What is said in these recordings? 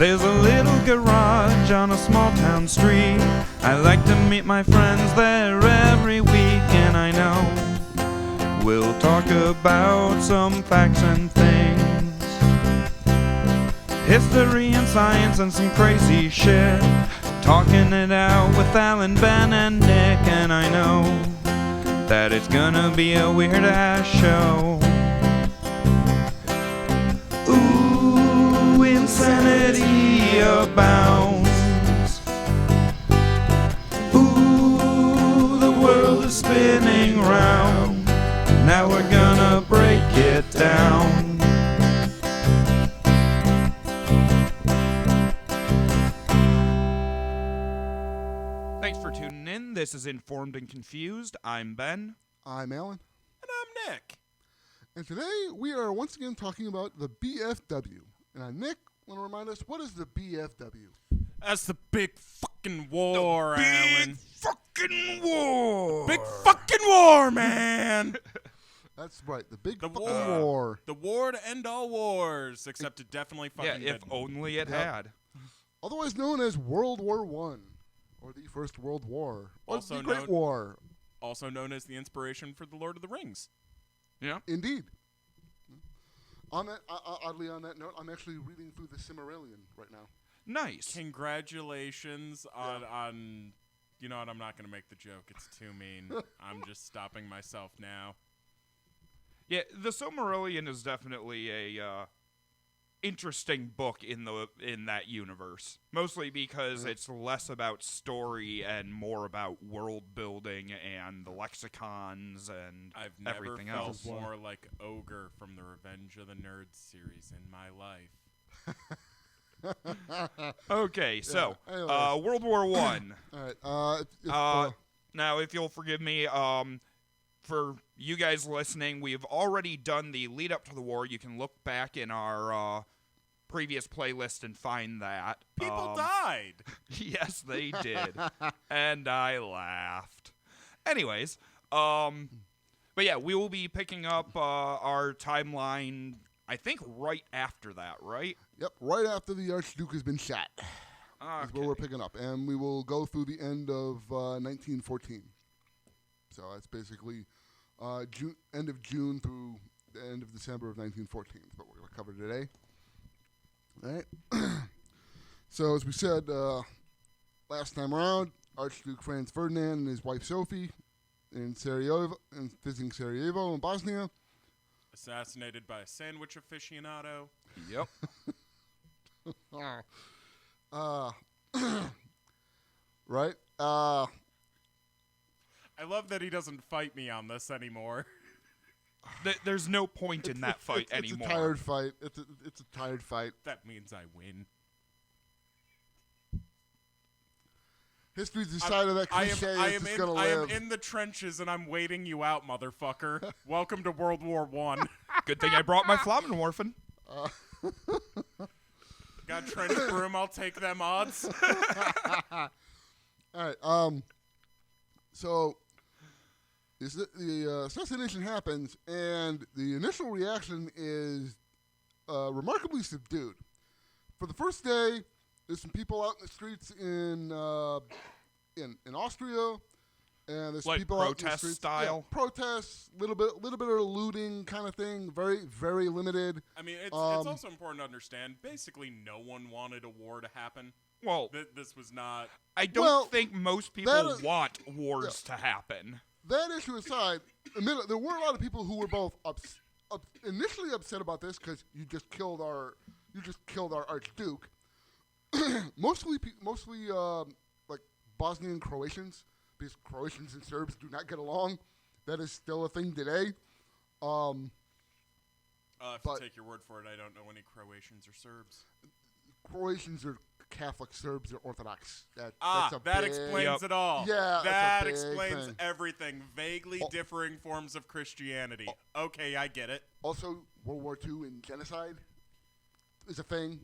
There's a little garage on a small town street. I like to meet my friends there every week, and I know we'll talk about some facts and things, history and science and some crazy shit. Talking it out with Alan, Ben, and Nick, and I know that it's gonna be a weird-ass show. Ooh, insanity abounds. Ooh, the world is spinning round. Now we're gonna break it down. Thanks for tuning in. This is Informed and Confused. I'm Ben. I'm Alan. And I'm Nick. And today we are once again talking about the BFW. And Nick, want to remind us, what is the BFW? That's the big fucking war, Alan. Big fucking war. Big fucking war, man. That's right, the big The fucking war. war. The war to end all wars, except it definitely fucking Yeah, if didn't. only it Yep. had. Otherwise known as World War I, or the First World War, or Also the Great known- War. Also known as the inspiration for the Lord of the Rings. Yeah. Indeed. On that, oddly on that note, I'm actually reading through the Silmarillion right now. Nice. Congratulations on you know what, I'm not going to make the joke. It's too mean. I'm just stopping myself now. Yeah, the Silmarillion is definitely a interesting book in that universe. Mostly because it's less about story and more about world building and the lexicons and I've never everything felt else. more like Ogre from the Revenge of the Nerds series in my life. Okay, so anyways. World War One. All right. Now, if you'll forgive me, for you guys listening, we've already done the lead up to the war. You can look back in our previous playlist and find that. People died. Yes, they did. And I laughed. Anyways, but yeah, we will be picking up our timeline, I think, right after that, right? Yep, right after the Archduke has been shot. That's where we're picking up. And we will go through the end of 1914. So that's basically end of June through the end of December of 1914 is what we're going to cover today. All right. So as we said last time around, Archduke Franz Ferdinand and his wife Sophie visiting Sarajevo in Bosnia. Assassinated by a sandwich aficionado. Yep. Right. I love that he doesn't fight me on this anymore. There's no point in that fight anymore. It's a tired fight. It's a tired fight. That means I win. History's decided that cliche is just gonna I am live. in the trenches and I'm waiting you out, motherfucker. Welcome to World War I. Good thing I brought my Flammenwerfen. Got trench broom, I'll take them odds. All right. So the assassination happens, and the initial reaction is remarkably subdued. For the first day, there's some people out in the streets in Austria, and there's Like people out in the protest streets. style? Yeah, protests, little bit of looting kind of thing. Very, very limited. I mean, it's also important to understand, basically no one wanted a war to happen. Well, This was not... I don't think most people that- want wars to happen. That issue aside, there were a lot of people who were both initially upset about this because you just killed our Archduke. mostly like Bosnian Croatians, because Croatians and Serbs do not get along. That is still a thing today. If you take your word for it, I don't know any Croatians or Serbs. Croatians are Catholic, Serbs are Orthodox. That explains it all. Yeah, that that's a big explains thing. everything. Vaguely differing forms of Christianity. Okay, I get it. Also, World War II and genocide is a thing.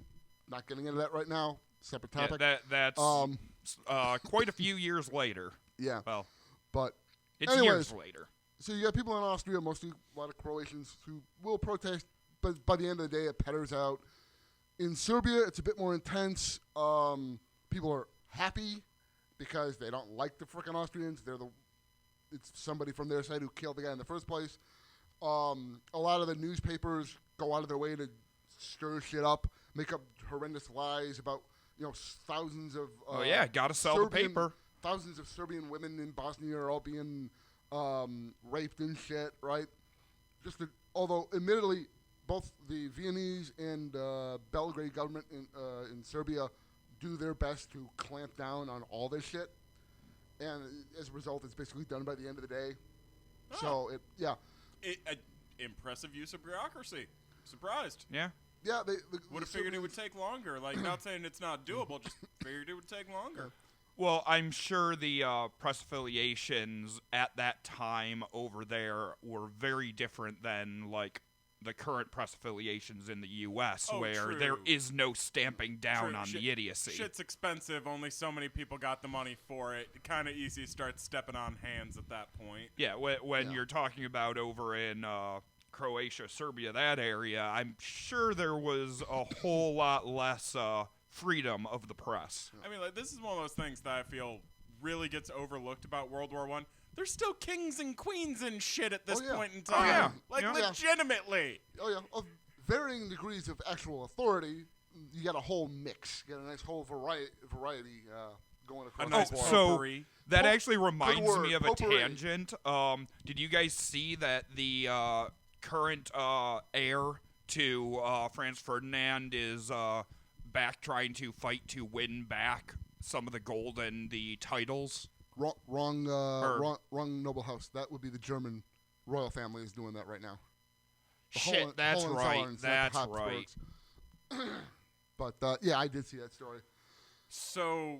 Not getting into that right now. Separate topic. Yeah, that's quite a few years later. Yeah. Well, But it's anyways, years later. So you got people in Austria, mostly a lot of Croatians, who will protest, but by the end of the day, it petters out. In Serbia, it's a bit more intense. People are happy because they don't like the frickin' Austrians. It's somebody from their side who killed the guy in the first place. A lot of the newspapers go out of their way to stir shit up, make up horrendous lies about thousands of gotta sell the paper. Thousands of Serbian women in Bosnia are all being raped and shit, right? Although admittedly, both the Viennese and Belgrade government in Serbia do their best to clamp down on all this shit, and as a result, it's basically done by the end of the day. Oh. So Impressive use of bureaucracy. Surprised. Yeah. Yeah, they would have figured it would take longer. Like, not saying it's not doable, just figured it would take longer. Well, I'm sure the press affiliations at that time over there were very different than, like, the current press affiliations in the U.S., where true. there is no stamping down True. on the idiocy. Shit's expensive. Only so many people got the money for it. Kind of easy to start stepping on hands at that point. Yeah, when you're talking about over in Croatia, Serbia, that area, I'm sure there was a whole lot less freedom of the press. I mean, like, this is one of those things that I feel really gets overlooked about World War I. There's still kings and queens and shit at this point in time. Oh, yeah. Like, legitimately. Oh, yeah. Of varying degrees of actual authority, you got a whole mix. You got a nice whole variety going across nice the board. So that actually reminds me of a potpourri. tangent. Did you guys see that the current heir to Franz Ferdinand is back trying to fight to win back some of the gold and the titles? Wrong noble house. That would be the German royal family is doing that right now. Shit, that's right. That's right. But, yeah, I did see that story. So,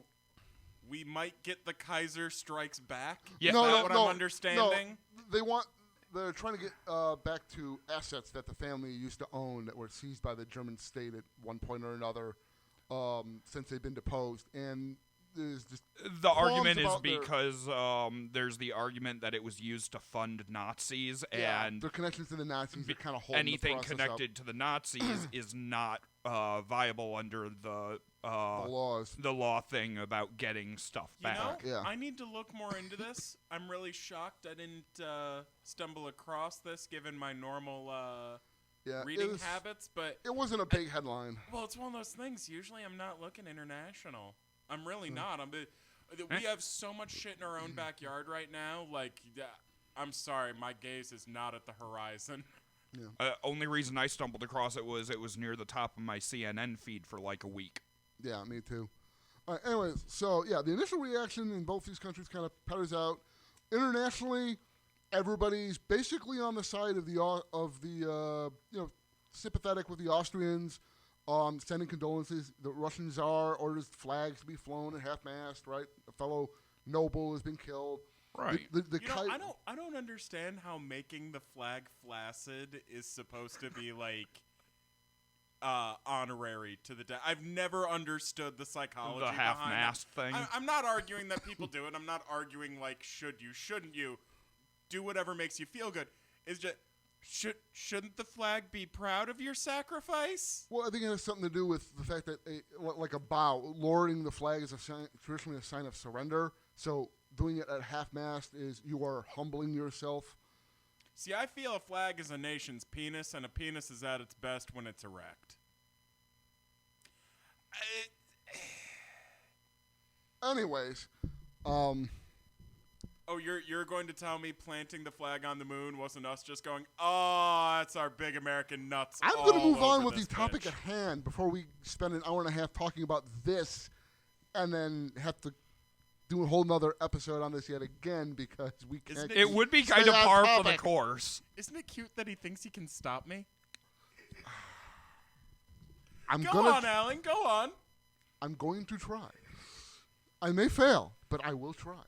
we might get the Kaiser strikes back? Yeah. Is that what I'm understanding? No, they're trying to get back to assets that the family used to own that were seized by the German state at one point or another since they've been deposed. And there's just the argument is because there's the argument that it was used to fund Nazis, and their connections to the Nazis are kind of holding anything the process connected to the Nazis is not viable under the laws. The law thing about getting stuff back. I need to look more into this. I'm really shocked I didn't stumble across this given my normal reading habits, but it wasn't a big headline. Well, it's one of those things. Usually I'm not looking international. I'm really not. We have so much shit in our own backyard right now. Like, I'm sorry, my gaze is not at the horizon. Yeah. Only reason I stumbled across it was near the top of my CNN feed for like a week. Yeah, me too. All right, anyways, so yeah, the initial reaction in both these countries kind of petters out. Internationally, everybody's basically on the side of the sympathetic with the Austrians. Sending condolences. The Russian Tsar orders flags to be flown at half-mast, right? A fellow noble has been killed. Right. I don't understand how making the flag flaccid is supposed to be, like, honorary to the dead. I've never understood the psychology the half-mast thing. I'm not arguing that people do it. I'm not arguing, like, shouldn't you. Do whatever makes you feel good. It's just... Shouldn't the flag be proud of your sacrifice? Well, I think it has something to do with the fact that, like a bow, lowering the flag is traditionally a sign of surrender. So doing it at half-mast is you are humbling yourself. See, I feel a flag is a nation's penis, and a penis is at its best when it's erect. Anyways, Oh, you're going to tell me planting the flag on the moon wasn't us just going, oh, that's our big American nuts. I'm going to move on with the topic at hand before we spend an hour and a half talking about this and then have to do a whole nother episode on this yet again because we can't. It would be kind of par for the course. Isn't it cute that he thinks he can stop me? Go on, Alan, go on. I'm going to try. I may fail, but I will try.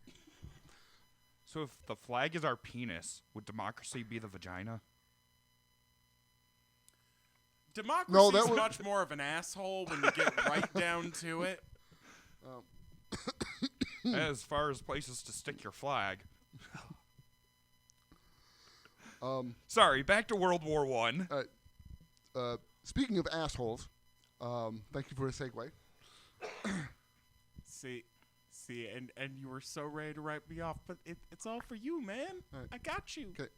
So if the flag is our penis, would democracy be the vagina? Democracy is much more of an asshole when you get right down to it. As far as places to stick your flag. Um, Sorry, back to World War I. Speaking of assholes, Thank you for a segue. See, and you were so ready to write me off, but it's all for you, man. Right. I got you. Okay.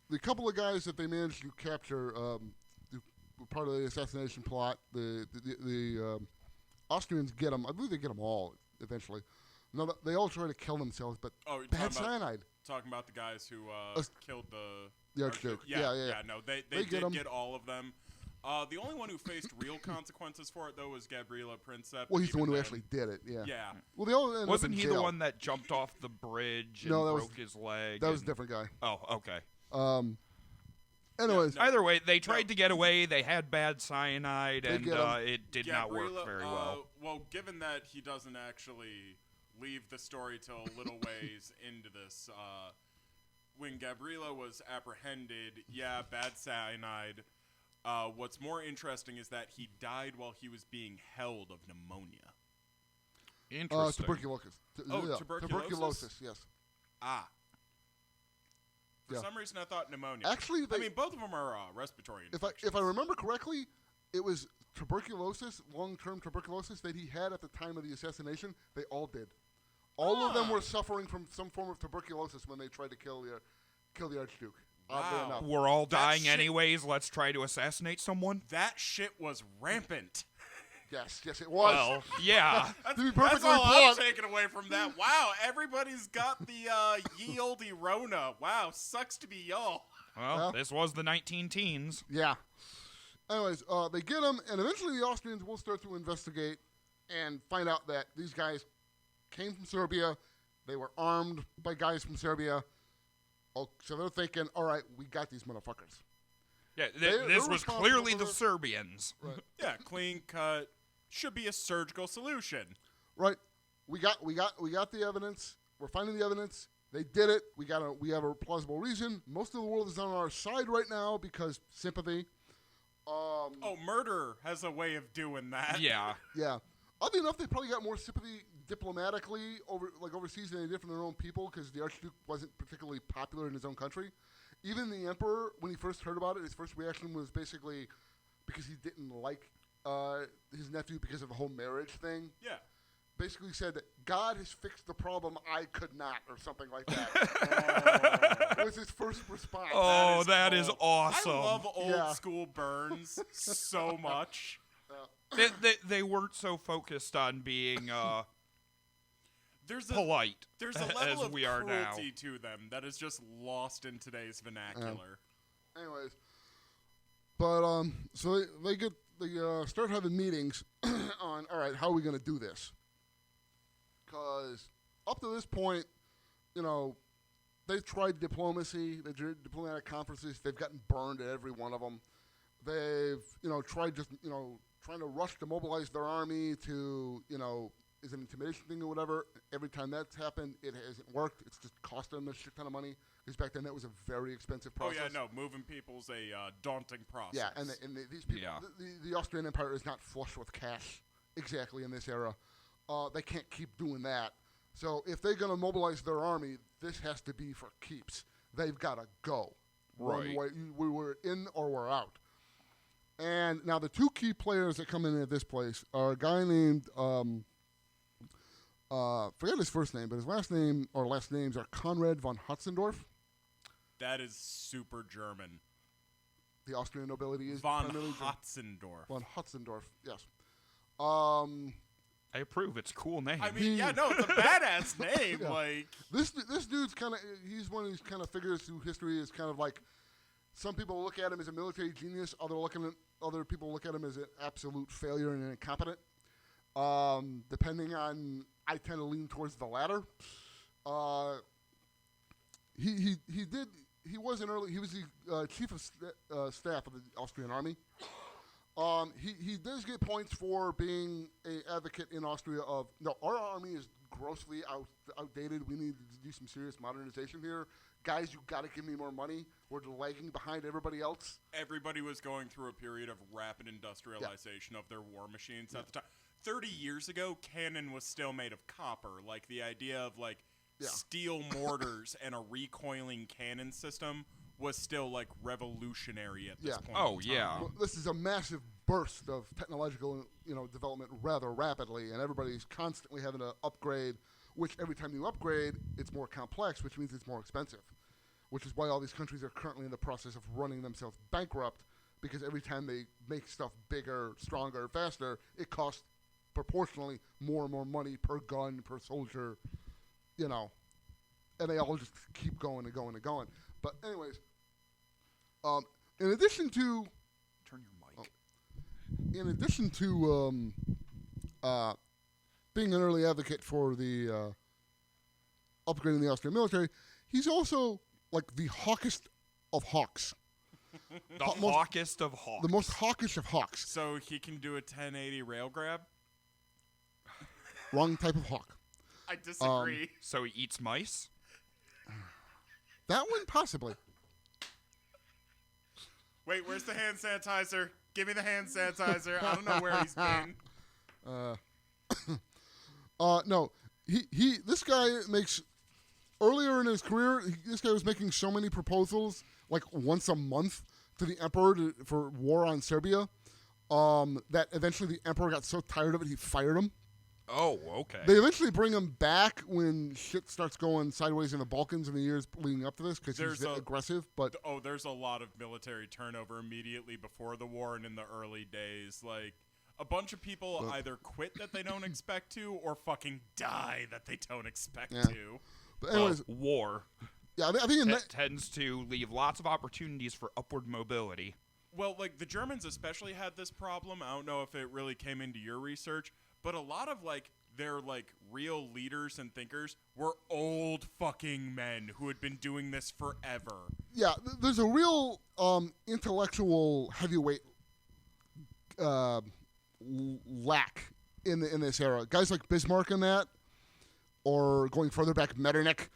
The couple of guys that they managed to capture were part of the assassination plot. The Austrians get them. I believe they get them all eventually. No, they all try to kill themselves, but you're bad cyanide. Talking about the guys who killed the Archduke. Yeah. No, they did get all of them. The only one who faced real consequences for it, though, was Gabriela Princip. Well, he's the one who actually did it. Yeah. Yeah. Well, they all wasn't he the one that jumped off the bridge and broke his leg? That was a different guy. Oh, okay. Anyways, either way, they tried to get away. They had bad cyanide, and it did not work very well. Well, given that he doesn't actually leave the story till a little ways into this, when Gabriela was apprehended, bad cyanide. What's more interesting is that he died while he was being held of pneumonia. Interesting. Tuberculosis. Tuberculosis, yes. For some reason, I thought pneumonia. Actually, both of them are respiratory infections. If I remember correctly, it was tuberculosis, long-term tuberculosis that he had at the time of the assassination. They all did. All of them were suffering from some form of tuberculosis when they tried to kill the Archduke. Wow. We're all dying anyways. Let's try to assassinate someone. That shit was rampant. Yes, it was. Well, yeah. To be perfectly That's all blunt, I'm taking away from that. Wow, everybody's got the ye olde Rona. Wow, sucks to be y'all. Well, this was the 19 teens. Yeah. Anyways, they get him, and eventually the Austrians will start to investigate and find out that these guys came from Serbia. They were armed by guys from Serbia. Oh, so they're thinking, all right, we got these motherfuckers. Yeah, this was clearly the Serbians. Right. Yeah, clean cut. Should be a surgical solution. Right. We got the evidence. We're finding the evidence. They did it. We have a plausible reason. Most of the world is on our side right now because sympathy. Murder has a way of doing that. Yeah. Yeah. Oddly enough, they probably got more sympathy diplomatically overseas than they did from their own people because the Archduke wasn't particularly popular in his own country. Even the Emperor, when he first heard about it, his first reaction was basically because he didn't like his nephew because of the whole marriage thing. Yeah. Basically said that God has fixed the problem I could not, or something like that. It was his first response. Oh, that is awesome. I love old school Burns so much. They weren't so focused on being polite. There's a level of we are now. cruelty to them that is just lost in today's vernacular. Anyways, but so they start having meetings on, all right, how are we going to do this? Because up to this point, they've tried diplomacy, they did diplomatic conferences, they've gotten burned at every one of them. They've tried trying to rush to mobilize their army to is an intimidation thing or whatever. Every time that's happened, it hasn't worked. It's just cost them a shit ton of money. Because back then that was a very expensive process. Oh, yeah, no. Moving people's a daunting process. Yeah, and these people, the Austrian Empire is not flush with cash exactly in this era. They can't keep doing that. So if they're going to mobilize their army, this has to be for keeps. They've got to go. Right. We were in or we're out. And now the two key players that come in at this place are a guy named forget his first name, but his last names are Konrad von Hötzendorf. That is super German. The Austrian nobility is von Hötzendorf. Von Hötzendorf, yes. I approve. It's a cool name. I mean, it's a badass name. Yeah. Like this dude's he's one of these kind of figures through history is kind of like some people look at him as a military genius. Other people look at him as an absolute failure and incompetent. Depending on, I tend to lean towards the latter. He was the chief of staff of the Austrian army. He does get points for being an advocate in Austria of, no, our army is grossly outdated. We need to do some serious modernization here. Guys, you got to give me more money. We're lagging behind everybody else. Everybody was going through a period of rapid industrialization of their war machines at the time. 30 years ago, cannon was still made of copper. Like, the idea of, steel mortars and a recoiling cannon system was still like revolutionary at this point. Oh, yeah. Well, this is a massive burst of technological, development rather rapidly, and everybody's constantly having to upgrade. Which every time you upgrade, it's more complex, which means it's more expensive. Which is why all these countries are currently in the process of running themselves bankrupt, because every time they make stuff bigger, stronger, faster, it costs proportionally more and more money per gun, per soldier, and they all just keep going and going and going. But anyways, in addition to Turn your mic. in addition to being an early advocate for the upgrading the Austrian military, he's also like the hawkest of hawks. The hawkest of hawks. The most hawkish of hawks. So he can do a 1080 rail grab? Wrong type of hawk. I disagree. So he eats mice? That one, possibly. Wait, where's the hand sanitizer? Give me the hand sanitizer. I don't know where he's been. No. This guy makes, earlier in his career, this guy was making so many proposals, like once a month, to the emperor for war on Serbia, that eventually the emperor got so tired of it, he fired him. Oh, okay. They eventually bring him back when shit starts going sideways in the Balkans in the years leading up to this, because he's aggressive. But there's a lot of military turnover immediately before the war and in the early days. Like, a bunch of people either quit that they don't expect to, or fucking die that they don't expect to. But anyways, war. Yeah, I think tends to leave lots of opportunities for upward mobility. Well, like, the Germans especially had this problem. I don't know if it really came into your research, but a lot of, like, their, like, real leaders and thinkers were old fucking men who had been doing this forever. Yeah, there's a real intellectual heavyweight lack in this era. Guys like Bismarck and that, or going further back, Metternich,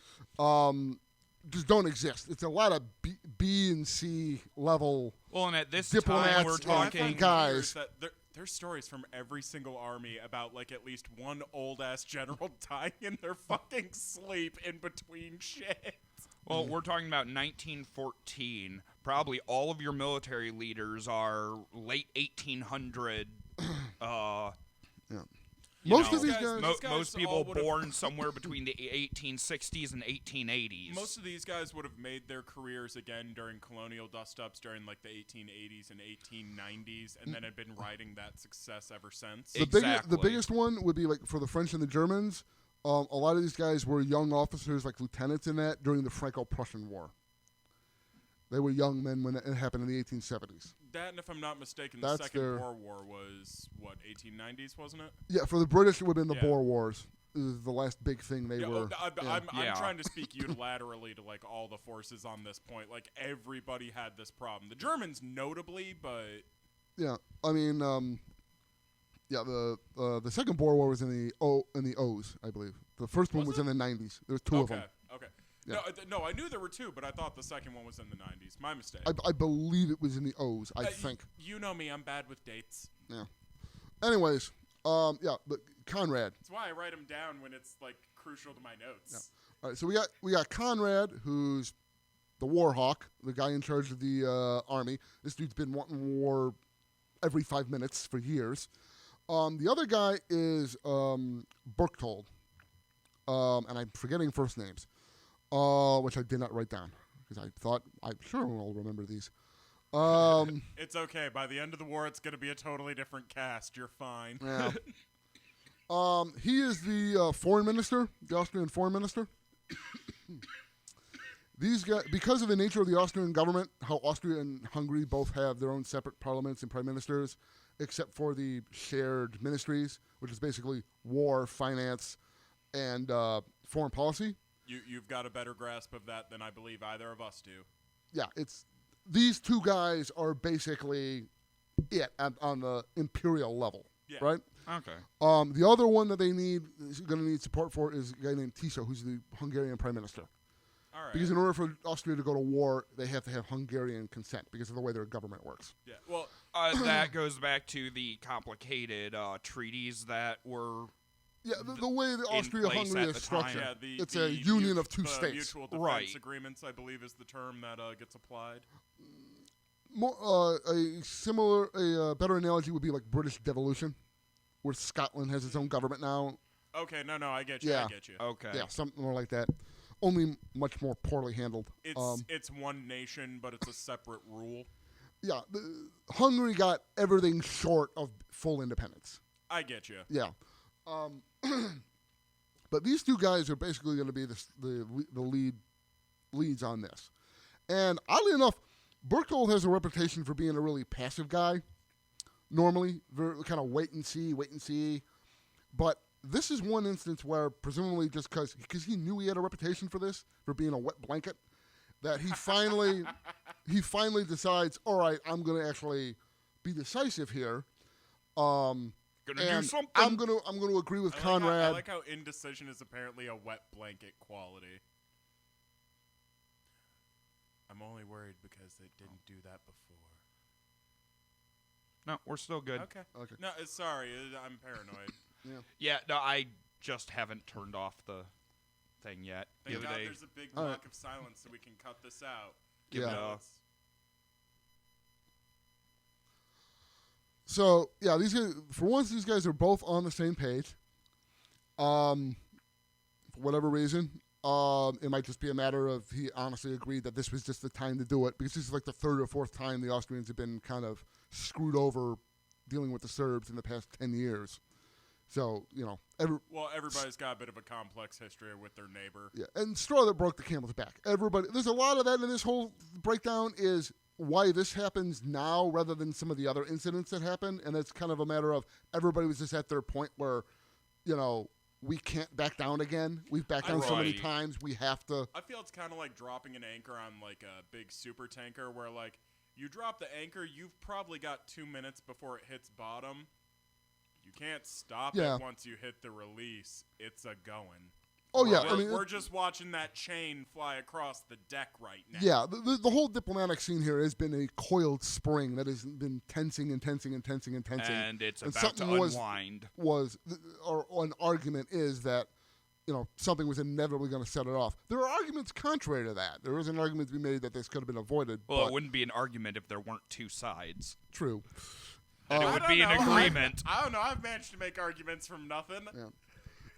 just don't exist. It's a lot of B and C level. Well, and at this diplomats time, we're talking guys. There's stories from every single army about, like, at least one old-ass general dying in their fucking sleep in between shit. Well, we're talking about 1914. Probably all of your military leaders are late 1800. Most of these guys, most people born somewhere between the 1860s and 1880s. Most of these guys would have made their careers again during colonial dust-ups during, like, the 1880s and 1890s, and then had been riding that success ever since. The biggest one would be, like, for the French and the Germans. A lot of these guys were young officers, like lieutenants in that, during the Franco-Prussian War. They were young men when it happened in the 1870s. That, and if I'm not mistaken, the Second Boer War was, 1890s, wasn't it? Yeah, for the British, it would have been the Boer Wars. This is the last big thing they were. I'm trying to speak unilaterally to, like, all the forces on this point. Like, everybody had this problem. The Germans notably, but... Yeah, I mean, the Second Boer War was in the O's, I believe. The first one was in the 90s. There was two of them. Okay. Yeah. No, I knew there were two, but I thought the second one was in the 90s. My mistake. I believe it was in the O's, I think. You know me, I'm bad with dates. Yeah. Anyways, but Conrad. That's why I write them down when it's, like, crucial to my notes. Yeah. All right, so we got Conrad, who's the war hawk, the guy in charge of the army. This dude's been wanting war every 5 minutes for years. The other guy is Berchtold, and I'm forgetting first names. Which I did not write down because I thought I'm sure I'll remember these. It's okay. By the end of the war, it's going to be a totally different cast. You're fine. Yeah. He is the foreign minister, the Austrian foreign minister. These guys, because of the nature of the Austrian government, how Austria and Hungary both have their own separate parliaments and prime ministers, except for the shared ministries, which is basically war, finance, and foreign policy. You've got a better grasp of that than I believe either of us do. Yeah, these two guys are basically it on the imperial level, right? Okay. The other one that going to need support for is a guy named Tiso, who's the Hungarian prime minister. All right. Because in order for Austria to go to war, they have to have Hungarian consent because of the way their government works. Yeah. Well, that goes back to the complicated treaties that were Yeah, the way the in Austria-Hungary place is at the structured, time. it's a union of two states. Mutual defense Right. agreements, I believe, is the term that gets applied. More a better analogy would be like British devolution, where Scotland has its own government now. Okay, no, I get you. Yeah. I get you. Okay. Yeah, something more like that. Only much more poorly handled. It's one nation, but it's a separate rule. Yeah, Hungary got everything short of full independence. I get you. Yeah. But these two guys are basically going to be the leads on this. And oddly enough, Berchtold has a reputation for being a really passive guy. Normally, very kind of wait and see. But this is one instance where, presumably just because he knew he had a reputation for this, for being a wet blanket, that he finally decides, all right, I'm going to actually be decisive here. Gonna do something. I'm gonna agree with Conrad. I like how indecision is apparently a wet blanket quality. I'm only worried because they didn't do that before. No, we're still good. Okay. No, sorry, I'm paranoid. Yeah, no, I just haven't turned off the thing yet. Thank the God other day, there's a big block of silence so we can cut this out. Yeah. So yeah, these guys, for once, these guys are both on the same page. For whatever reason, it might just be a matter of he honestly agreed that this was just the time to do it, because this is like the third or fourth time the Austrians have been kind of screwed over dealing with the Serbs in the past 10 years. So, everybody's got a bit of a complex history with their neighbor. Yeah, and straw that broke the camel's back. There's a lot of that in this whole breakdown is why this happens now rather than some of the other incidents that happened, and it's kind of a matter of everybody was just at their point where, we can't back down again. We've backed down so many times, we have to. I feel it's kind of like dropping an anchor on like a big super tanker where like you drop the anchor, you've probably got 2 minutes before it hits bottom. You can't stop it once you hit the release. It's a going. Oh, yeah. We're just watching that chain fly across the deck right now. Yeah, the whole diplomatic scene here has been a coiled spring that has been tensing. And it's about to unwind. An argument is that, something was inevitably going to set it off. There are arguments contrary to that. There is an argument to be made that this could have been avoided. Well, it wouldn't be an argument if there weren't two sides. True. And it would be an agreement. I don't know. I've managed to make arguments from nothing. Yeah.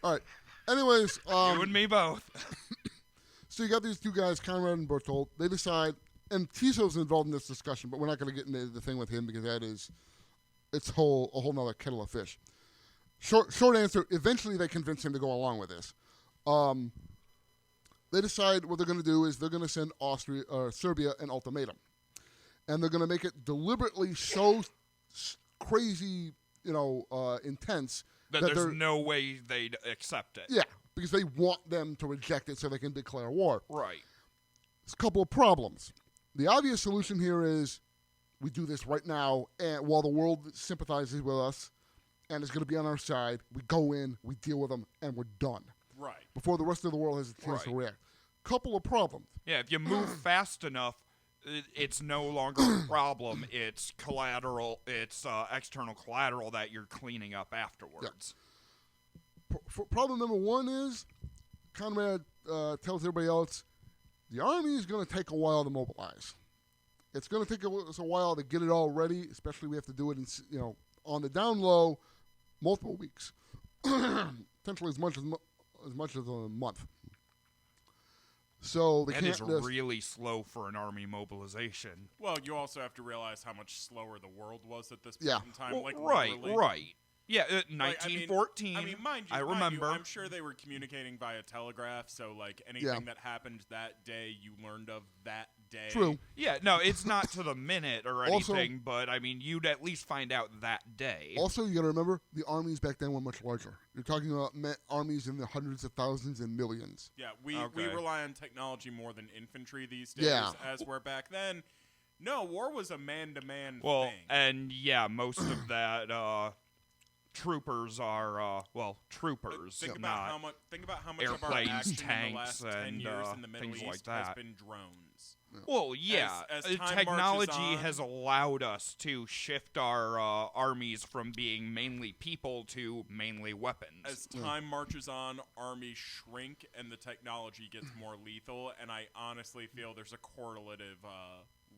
All right. Anyways, you and me both. So you got these two guys, Conrad and Berchtold. They decide, and Tiso's involved in this discussion, but we're not going to get into the thing with him because it's a whole nother kettle of fish. Short answer: eventually they convince him to go along with this. They decide what they're going to do is they're going to send Serbia an ultimatum, and they're going to make it deliberately so crazy, intense. That there's no way they'd accept it. Yeah, because they want them to reject it so they can declare war. Right. There's a couple of problems. The obvious solution here is we do this right now, and while the world sympathizes with us and is going to be on our side, we go in, we deal with them, and we're done. Right. Before the rest of the world has a chance to react. Couple of problems. Yeah, if you move fast enough, it's no longer a problem. It's collateral. It's external collateral that you're cleaning up afterwards. Yeah. Problem number one is Conrad tells everybody else the army is going to take a while to mobilize. It's going to take us a while to get it all ready, especially we have to do it on the down low, multiple weeks, potentially as much as a month. So they can't. That is really slow for an army mobilization. Well, you also have to realize how much slower the world was at this point in time. Well, right. Yeah, 1914. I remember. I'm sure they were communicating via telegraph, so anything that happened that day, you learned of that day. True. Yeah, no, it's not to the minute or anything, but you'd at least find out that day. Also, you got to remember the armies back then were much larger. You're talking about armies in the hundreds of thousands and millions. Yeah, we rely on technology more than infantry these days. As where back then, no, war was a man-to-man thing. And most of that. Troopers are troopers. Think about how much of our airplanes, action tanks, in the last 10 and years in the Middle things East like that has been drones. Well, yeah. As time Technology marches on, has allowed us to shift our armies from being mainly people to mainly weapons. As time marches on, armies shrink and the technology gets more lethal, and I honestly feel there's a correlative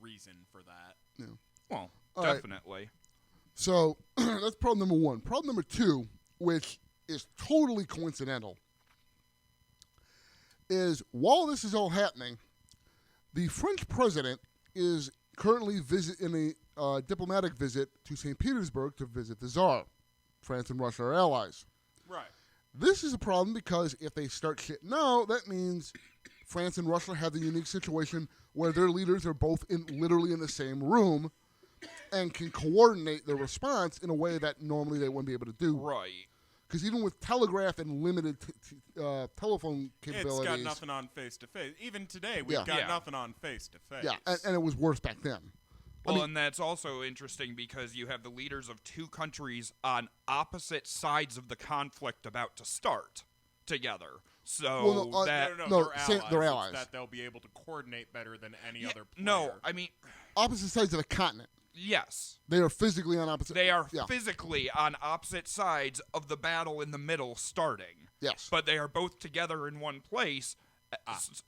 reason for that. Yeah. Well, All right. definitely. So that's problem number one. Problem number two, which is totally coincidental, is while this is all happening, the French president is currently in a diplomatic visit to St. Petersburg to visit the Tsar. France and Russia are allies. Right. This is a problem because if they start shit now, that means France and Russia have the unique situation where their leaders are both literally in the same room and can coordinate their response in a way that normally they wouldn't be able to do. Right. Because even with telegraph and limited telephone capabilities... It's got nothing on face-to-face. Even today, we've got nothing on face-to-face. Yeah, and it was worse back then. Well, and that's also interesting because you have the leaders of two countries on opposite sides of the conflict about to start together. So No, that... they're allies. It's that they'll be able to coordinate better than any other player. No, I mean... Opposite sides of the continent. Yes. They are physically on opposite... They are physically on opposite sides of the battle in the middle starting. Yes. But they are both together in one place,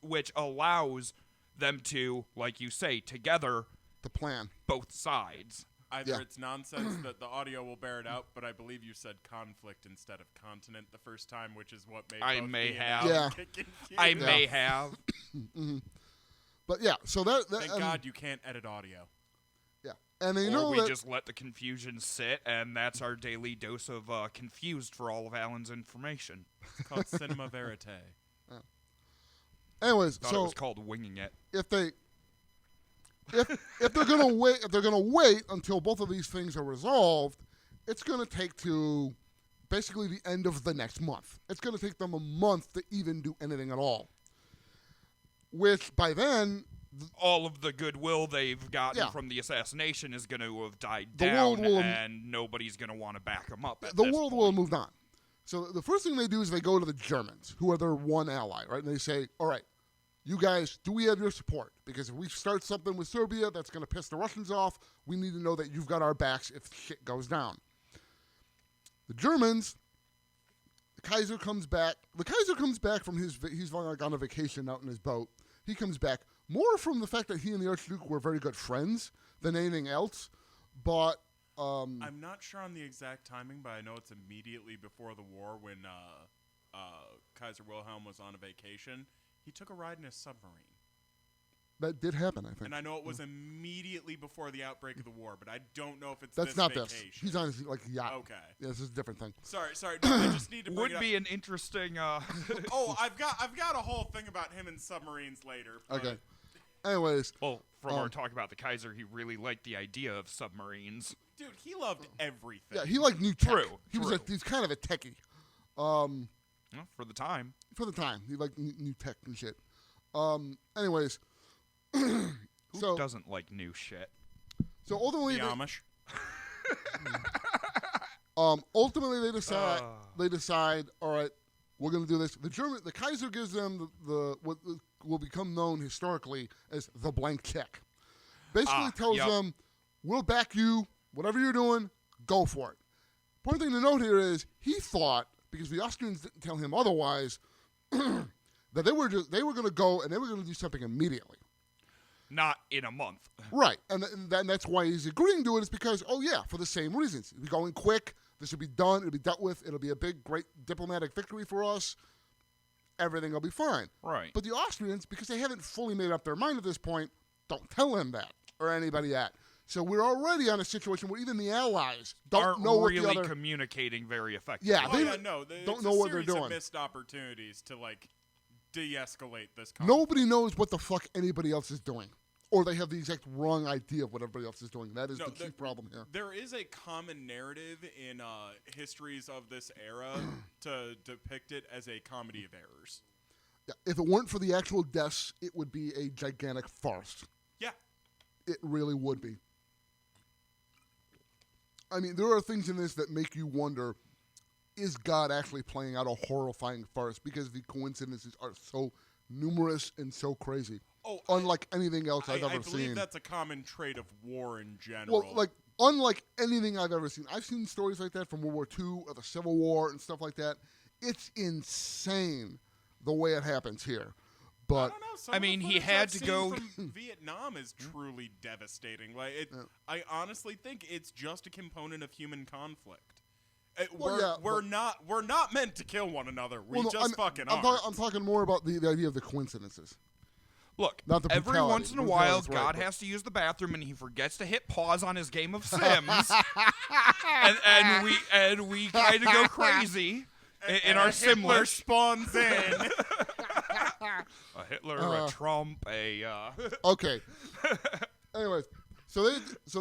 which allows them to, like you say, together... The plan. Both sides. Either it's nonsense that the audio will bear it out, but I believe you said conflict instead of continent the first time, which is what made I both may me have. and Alan get confused. I may have. Mm-hmm. But yeah, so that Thank God you can't edit audio. Yeah, and they or know we that just let the confusion sit, and that's our daily dose of confused for all of Alan's information. It's called cinema verite. Anyways, Thought so it was called winging it. if they're gonna wait until both of these things are resolved, it's gonna take to basically the end of the next month. It's gonna take them a month to even do anything at all. Which by then, all of the goodwill they've gotten from the assassination is going to have died The down, world will- and nobody's going to want to back them up. At the this world point. will have moved on. So the first thing they do is they go to the Germans, who are their one ally, right? And they say, all right, you guys, do we have your support? Because if we start something with Serbia that's going to piss the Russians off, we need to know that you've got our backs if shit goes down. The Germans, the Kaiser comes back. The Kaiser comes back from he's like on a vacation out in his boat. He comes back more from the fact that he and the Archduke were very good friends than anything else. But I'm not sure on the exact timing, but I know it's immediately before the war when Kaiser Wilhelm was on a vacation. He took a ride in a submarine. That did happen, I think. And I know it was immediately before the outbreak of the war, but I don't know if it's That's this not vacation. this. He's on his yacht. Okay. Yeah, this is a different thing. Sorry. No, I just need to bring Would it be up. an interesting. Oh, I've got a whole thing about him and submarines later. Okay. Anyways. Well, from our talk about the Kaiser, he really liked the idea of submarines. Dude, he loved everything. Yeah, he liked new tech. True. He's kind of a techie. Well, for the time. For the time. He liked new tech and shit. Anyways. Who doesn't like new shit? So ultimately, the Amish. Ultimately they decide. All right, we're going to do this. The Kaiser gives them the what will become known historically as the blank check. Basically tells them, we'll back you. Whatever you're doing, go for it. Important thing to note here is he thought, because the Austrians didn't tell him otherwise, that they were going to go and they were going to do something immediately. Not in a month. Right, and that's why he's agreeing to it, is because, for the same reasons. It'll be going quick, this will be done, it'll be dealt with, it'll be a big, great diplomatic victory for us, everything will be fine. Right. But the Austrians, because they haven't fully made up their mind at this point, don't tell him that, or anybody that. So we're already on a situation where even the Allies don't know what the other... communicating very effectively. Yeah, they don't know what they're doing. Of missed opportunities to, de-escalate this conflict. Nobody knows what the fuck anybody else is doing. Or they have the exact wrong idea of what everybody else is doing. That is the key problem here. There is a common narrative in histories of this era to depict it as a comedy of errors. Yeah, if it weren't for the actual deaths, it would be a gigantic farce. Yeah. It really would be. I mean, there are things in this that make you wonder, is God actually playing out a horrifying farce? Because the coincidences are so numerous and so crazy. unlike anything else I've ever I believe seen. that's a common trait of war in general. Well, like, unlike anything I've ever seen. I've seen stories like that from World War II or the Civil War and stuff like that. It's insane the way it happens here. But I don't know. Some of the he footage had I've to seen go from Vietnam is truly devastating. Like, I honestly think it's just a component of human conflict. We're not meant to kill one another. We fucking are. I'm talking more about the idea of the coincidences. Look, not the every brutality. once in a while, God has to use the bathroom, and he forgets to hit pause on his game of Sims, and we kind of go crazy in our sim Hitler list. spawns in. A Hitler, a Trump, a. Okay. Anyways, so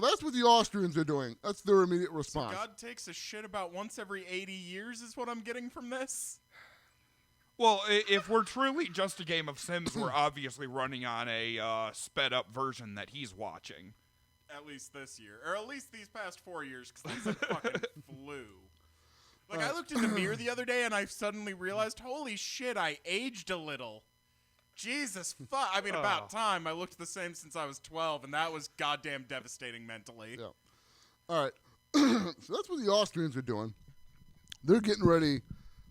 that's what the Austrians are doing. That's their immediate response. So God takes a shit about once every 80 years, is what I'm getting from this. Well, if we're truly just a game of Sims, we're obviously running on a sped-up version that he's watching. At least this year. Or at least these past 4 years, because these have fucking flew. Like, I looked in the mirror the other day, and I suddenly realized, holy shit, I aged a little. Jesus fuck. I mean, about time. I looked the same since I was 12, and that was goddamn devastating mentally. Yeah. All right. So that's what the Austrians are doing. They're getting ready.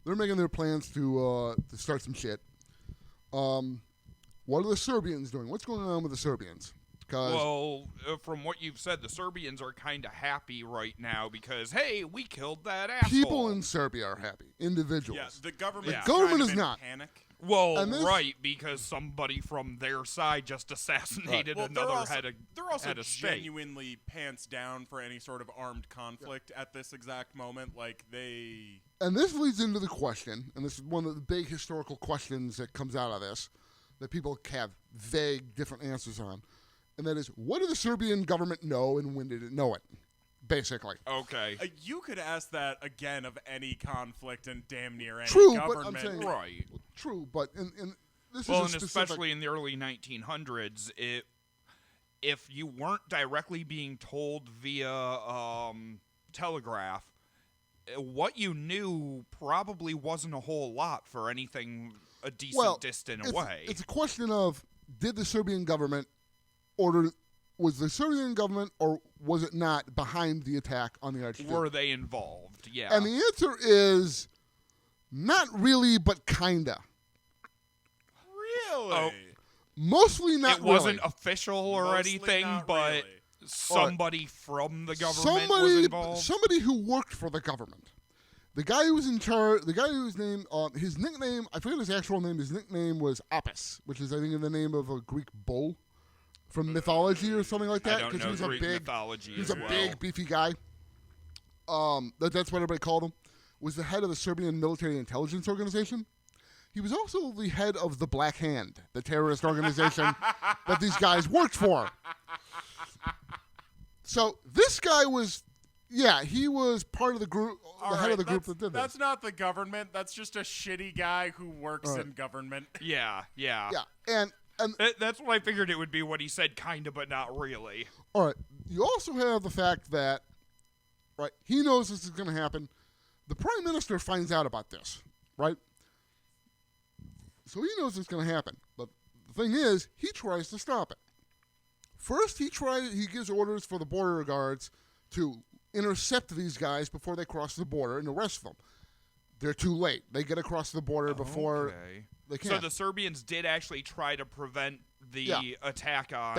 They're making their plans to start some shit. What are the Serbians doing? What's going on with the Serbians? Well, from what you've said, the Serbians are kind of happy right now because, hey, we killed that asshole. People in Serbia are happy. Individuals. Yeah, the government, is not. Panic. Well, right, because somebody from their side just assassinated another head of They're also state. genuinely pants down for any sort of armed conflict at this exact moment. Like, they... And this leads into the question, and this is one of the big historical questions that comes out of this, that people have vague, different answers on. And that is, what did the Serbian government know, and when did it know it? Basically. Okay. You could ask that again of any conflict and damn near any True, government. but I'm saying, right. True, but in this well, is and especially in the early 1900s, if you weren't directly being told via telegraph, what you knew probably wasn't a whole lot for anything a decent distance away. It's a question of, did the Serbian government was the Serbian government or was it not behind the attack on the Archduke? Were they involved? Yeah. And the answer is not really, but kinda. Really? Oh, mostly not really. It wasn't official or Mostly anything, not but really. somebody from the government was involved. Somebody who worked for the government. The guy who was in charge, the guy whose name, his nickname, I forget his actual name, his nickname was Apis, which is, I think, in the name of a Greek bull from mythology or something like that. I don't know he was Greek a big, mythology he was as a well. big, beefy guy. That's what everybody called him. Was the head of the Serbian Military Intelligence Organization. He was also the head of the Black Hand, the terrorist organization that these guys worked for. So this guy was, he was part of the group, head of the group that did this. That's not the government. That's just a shitty guy who works in government. Yeah. Yeah, and that's what I figured it would be when he said kinda, but not really. All right. You also have the fact that, right, he knows this is going to happen. The prime minister finds out about this, right? So he knows it's going to happen. But the thing is, he tries to stop it. First, he gives orders for the border guards to intercept these guys before they cross the border and arrest them. They're too late. They get across the border before they can. So the Serbians did actually try to prevent the attack on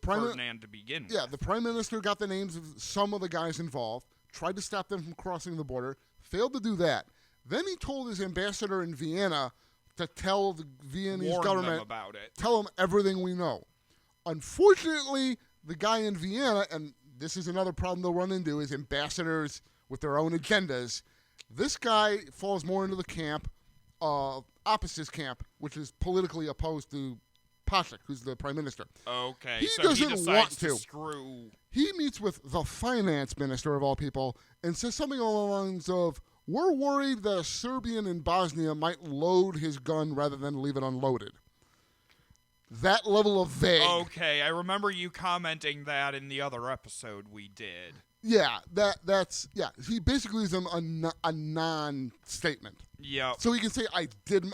Ferdinand to begin with. Yeah, the prime minister got the names of some of the guys involved, tried to stop them from crossing the border, failed to do that. Then he told his ambassador in Vienna to tell the Viennese government about it. Tell them everything we know. Unfortunately, the guy in Vienna, and this is another problem they'll run into, is ambassadors with their own agendas. This guy falls more into the camp, opposite camp, which is politically opposed to Pasek, who's the prime minister. Okay, he so doesn't he decides want to screw. He meets with the finance minister of all people and says something along the lines of, "We're worried that a Serbian in Bosnia might load his gun rather than leave it unloaded." That level of vague. Okay, I remember you commenting that in the other episode we did. Yeah, that's he basically is a non-statement. Yeah. So he can say I did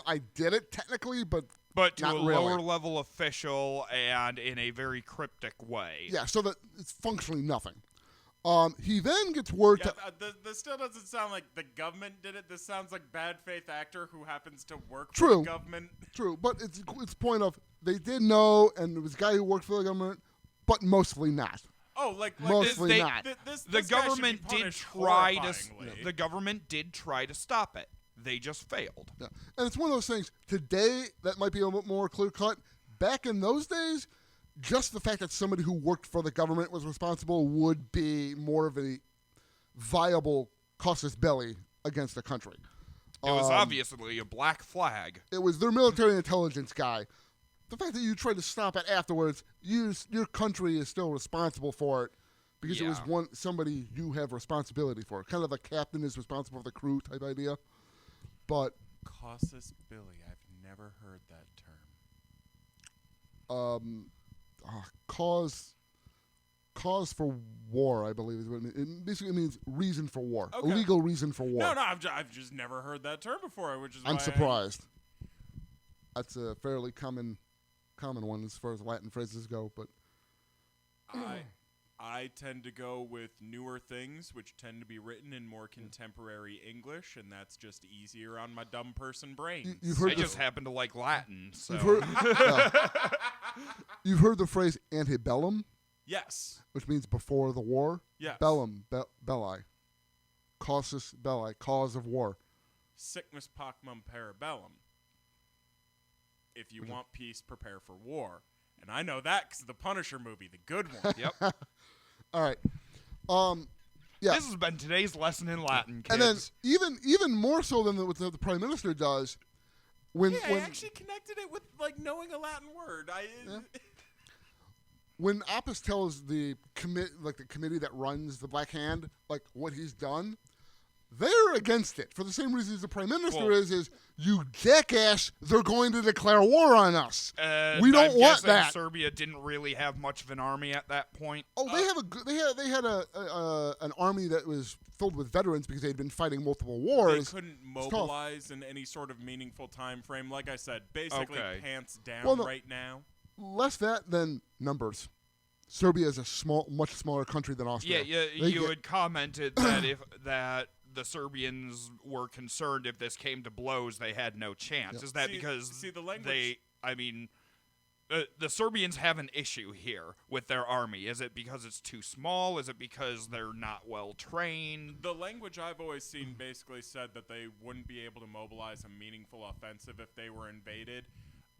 it technically, but But to Not a really. lower level official and in a very cryptic way. Yeah, so that it's functionally nothing. He then gets word to... This still doesn't sound like the government did it. This sounds like bad faith actor who happens to work for the government. True, but it's point of they did know, and it was a guy who worked for the government, but mostly not. Oh, mostly not. The government did try to. The government did try to stop it. They just failed. Yeah. And it's one of those things. Today, that might be a little bit more clear cut. Back in those days, just the fact that somebody who worked for the government was responsible would be more of a viable casus belli against the country. It was obviously a black flag. It was their military intelligence guy. The fact that you tried to stop it afterwards, your country is still responsible for it because it was somebody you have responsibility for. Kind of a captain is responsible for the crew type idea. But casus belli, I've never heard that term. Cause for war, I believe is what it means. It basically means reason for war, Okay. a legal reason for war. No, I've just never heard that term before, which is I'm why surprised. That's a fairly common one as far as Latin phrases go, but I tend to go with newer things, which tend to be written in more contemporary English, and that's just easier on my dumb person brain. I just happen to like Latin, so. You've heard the phrase antebellum? Yes. Which means before the war? Yes. Bellum, belli. Causus belli, cause of war. Sickness pacmum parabellum. If you want peace, prepare for war. And I know that because of the Punisher movie, the good one. Yep. All right. Yeah. This has been today's lesson in Latin, kids. And then even more so than what the Prime Minister does, when I actually connected it with knowing a Latin word. When Apis tells the committee that runs the Black Hand what he's done, they're against it for the same reason as the Prime Minister is you jackass, they're going to declare war on us. We don't want that. Serbia didn't really have much of an army at that point. Oh, they had an army that was filled with veterans because they'd been fighting multiple wars. They couldn't mobilize in any sort of meaningful time frame. Like I said, basically pants down right now. Less that than numbers. Serbia is a much smaller country than Austria. Yeah, you had commented that the Serbians were concerned if this came to blows, they had no chance. Yep. Is that because the language? The Serbians have an issue here with their army. Is it because it's too small? Is it because they're not well trained? The language I've always seen basically said that they wouldn't be able to mobilize a meaningful offensive if they were invaded.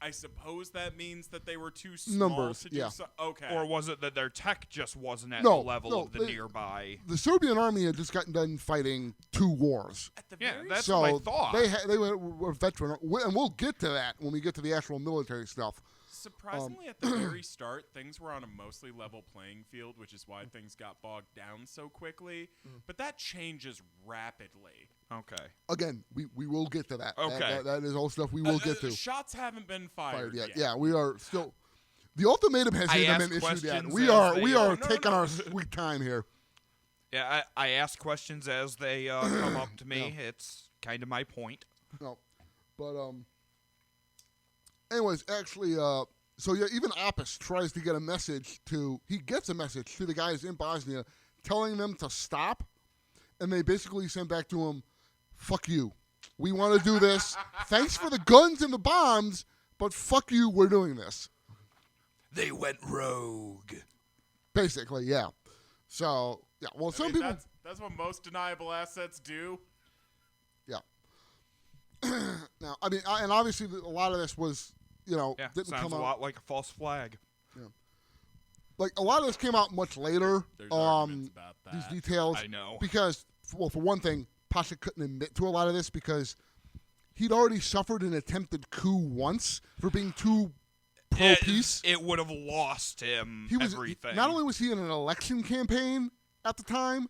I suppose that means that they were too small to do so. Okay. Or was it that their tech just wasn't at the level of the nearby? The Serbian army had just gotten done fighting 2 wars. That's what I thought. They were veteran, and we'll get to that when we get to the actual military stuff. Surprisingly, at the very start, things were on a mostly level playing field, which is why things got bogged down so quickly. But that changes rapidly. Okay. Again, we will get to that. Okay. That is all stuff we will get to. Shots haven't been fired yet. Yeah, we are still. The ultimatum hasn't even been issued yet. We are taking our sweet time here. Yeah, I ask questions as they come up to me. Yeah. It's kind of my point. No, but anyways, actually, even Apis tries to get a message he gets a message to the guys in Bosnia telling them to stop, and they basically send back to him, fuck you. We want to do this. Thanks for the guns and the bombs, but fuck you, we're doing this. They went rogue. Basically, yeah. So, yeah, well, some people... That's what most deniable assets do. Yeah. Now, and obviously a lot of this was, didn't come out. Sounds a lot like a false flag. Yeah. A lot of this came out much later. There's arguments about that. These details. I know. Because, for one thing, Pasha couldn't admit to a lot of this because he'd already suffered an attempted coup once for being too pro-peace. It would have lost him everything. Not only was he in an election campaign at the time,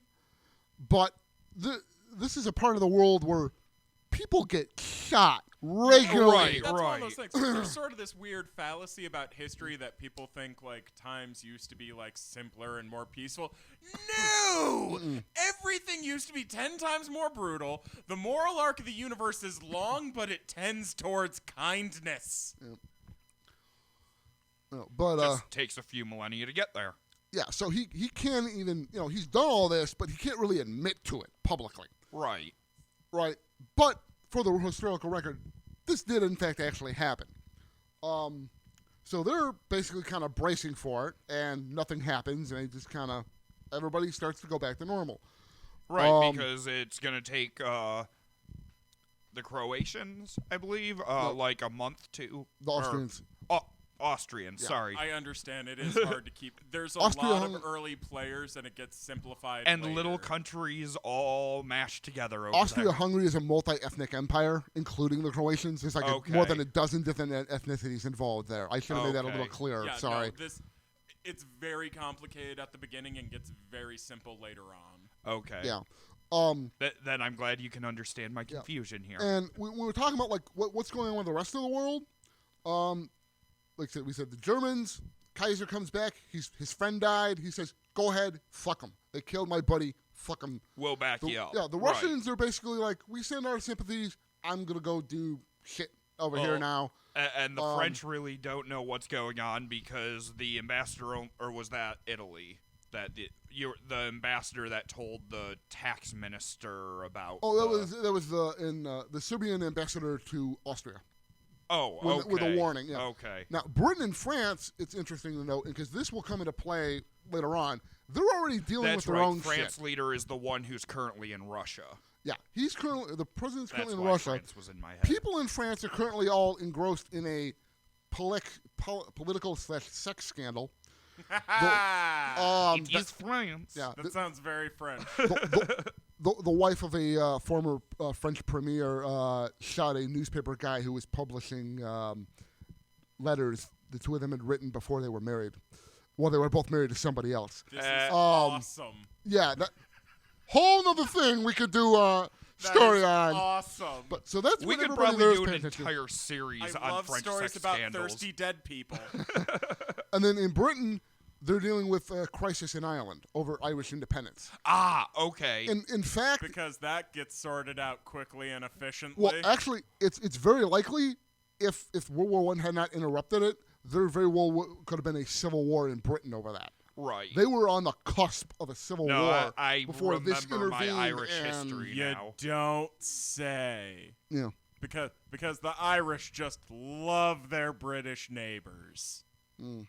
but this is a part of the world where people get shot regularly. That's one of those things. There's sort of this weird fallacy about history that people think times used to be simpler and more peaceful. No! Everything used to be 10 times more brutal. The moral arc of the universe is long, but it tends towards kindness. Yeah. But just takes a few millennia to get there. Yeah, so he can't even, he's done all this, but he can't really admit to it publicly. Right. Right. But for the historical record, this did in fact actually happen. So they're basically kind of bracing for it, and nothing happens, and everybody starts to go back to normal. Right, because it's going to take the Croatians, I believe, like a month to... The Austrians. Austrians, sorry. I understand. It is hard to keep. There's a lot of early players, and it gets simplified and later. Little countries all mashed together over Austria-Hungary is a multi-ethnic empire, including the Croatians. There's more than a dozen different ethnicities involved there. I should have made that a little clearer. Yeah, sorry. No, it's very complicated at the beginning and gets very simple later on. Okay. Yeah. Then I'm glad you can understand my confusion here. And we were talking about what's going on with the rest of the world. Like we said, the Germans, Kaiser comes back. His friend died. He says, go ahead, fuck them. They killed my buddy. Fuck them. We'll back you up. Yeah, the Russians are basically like, we send our sympathies. I'm going to go do shit over here now. And the French really don't know what's going on because the ambassador, or was that Italy? That the ambassador that told the tax minister about... Oh, that was the Serbian ambassador to Austria. Oh, okay. With a warning, yeah. Okay. Now, Britain and France, it's interesting to note, because this will come into play later on, they're already dealing with their own shit. France leader is the one who's currently in Russia. Yeah, the president's currently in why Russia. France was in my head. People in France are currently all engrossed in a political/sex scandal. It is France. Yeah, that sounds very French. The wife of a former French premier shot a newspaper guy who was publishing letters the two of them had written before they were married. Well, they were both married to somebody else. This is awesome. Yeah, that whole other thing we could do story on. Awesome. But so that's we what could everybody probably do an attention. entire series I on love French stories sex about scandals. thirsty dead people. And then in Britain, they're dealing with a crisis in Ireland over Irish independence. Ah, okay. And in fact, because that gets sorted out quickly and efficiently. well, actually, it's very likely if World War I had not interrupted it, there very well could have been a civil war in Britain over that. Right. They were on the cusp of a civil war I before this remember intervened. my Irish history you now. don't say. Yeah. Because the Irish just love their British neighbors. Mm.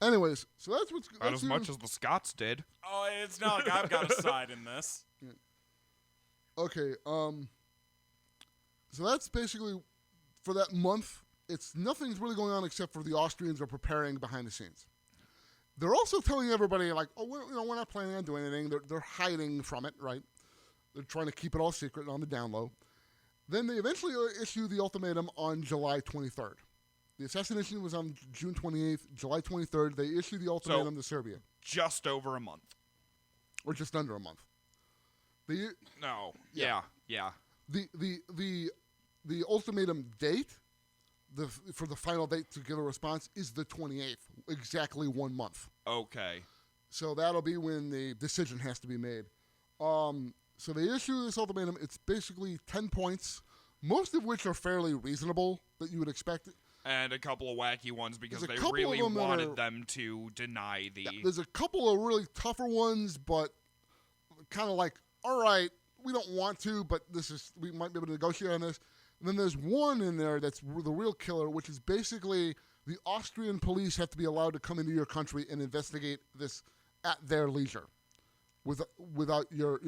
Anyways, so that's what's... Not as much as the Scots did. Oh, it's not like I've got a side in this. Yeah. Okay, so that's basically, for that month, nothing's really going on except for the Austrians are preparing behind the scenes. They're also telling everybody, like, oh, we're not planning on doing anything. They're hiding from it, right? They're trying to keep it all secret on the down low. Then they eventually issue the ultimatum on July 23rd. The assassination was on June 28th. July 23rd, they issue the ultimatum to Serbia. Just over a month. Or just under a month. No. Yeah. The ultimatum date, for the final date to give a response, is the 28th. Exactly 1 month. Okay. So that'll be when the decision has to be made. So they issue this ultimatum. It's basically 10 points, most of which are fairly reasonable that you would expect. And a couple of wacky ones because they couple really of them wanted them to deny the... Yeah, there's a couple of really tougher ones, but kind of like, all right, we don't want to, but we might be able to negotiate on this. And then there's one in there that's the real killer, which is basically the Austrian police have to be allowed to come into your country and investigate this at their leisure, without your,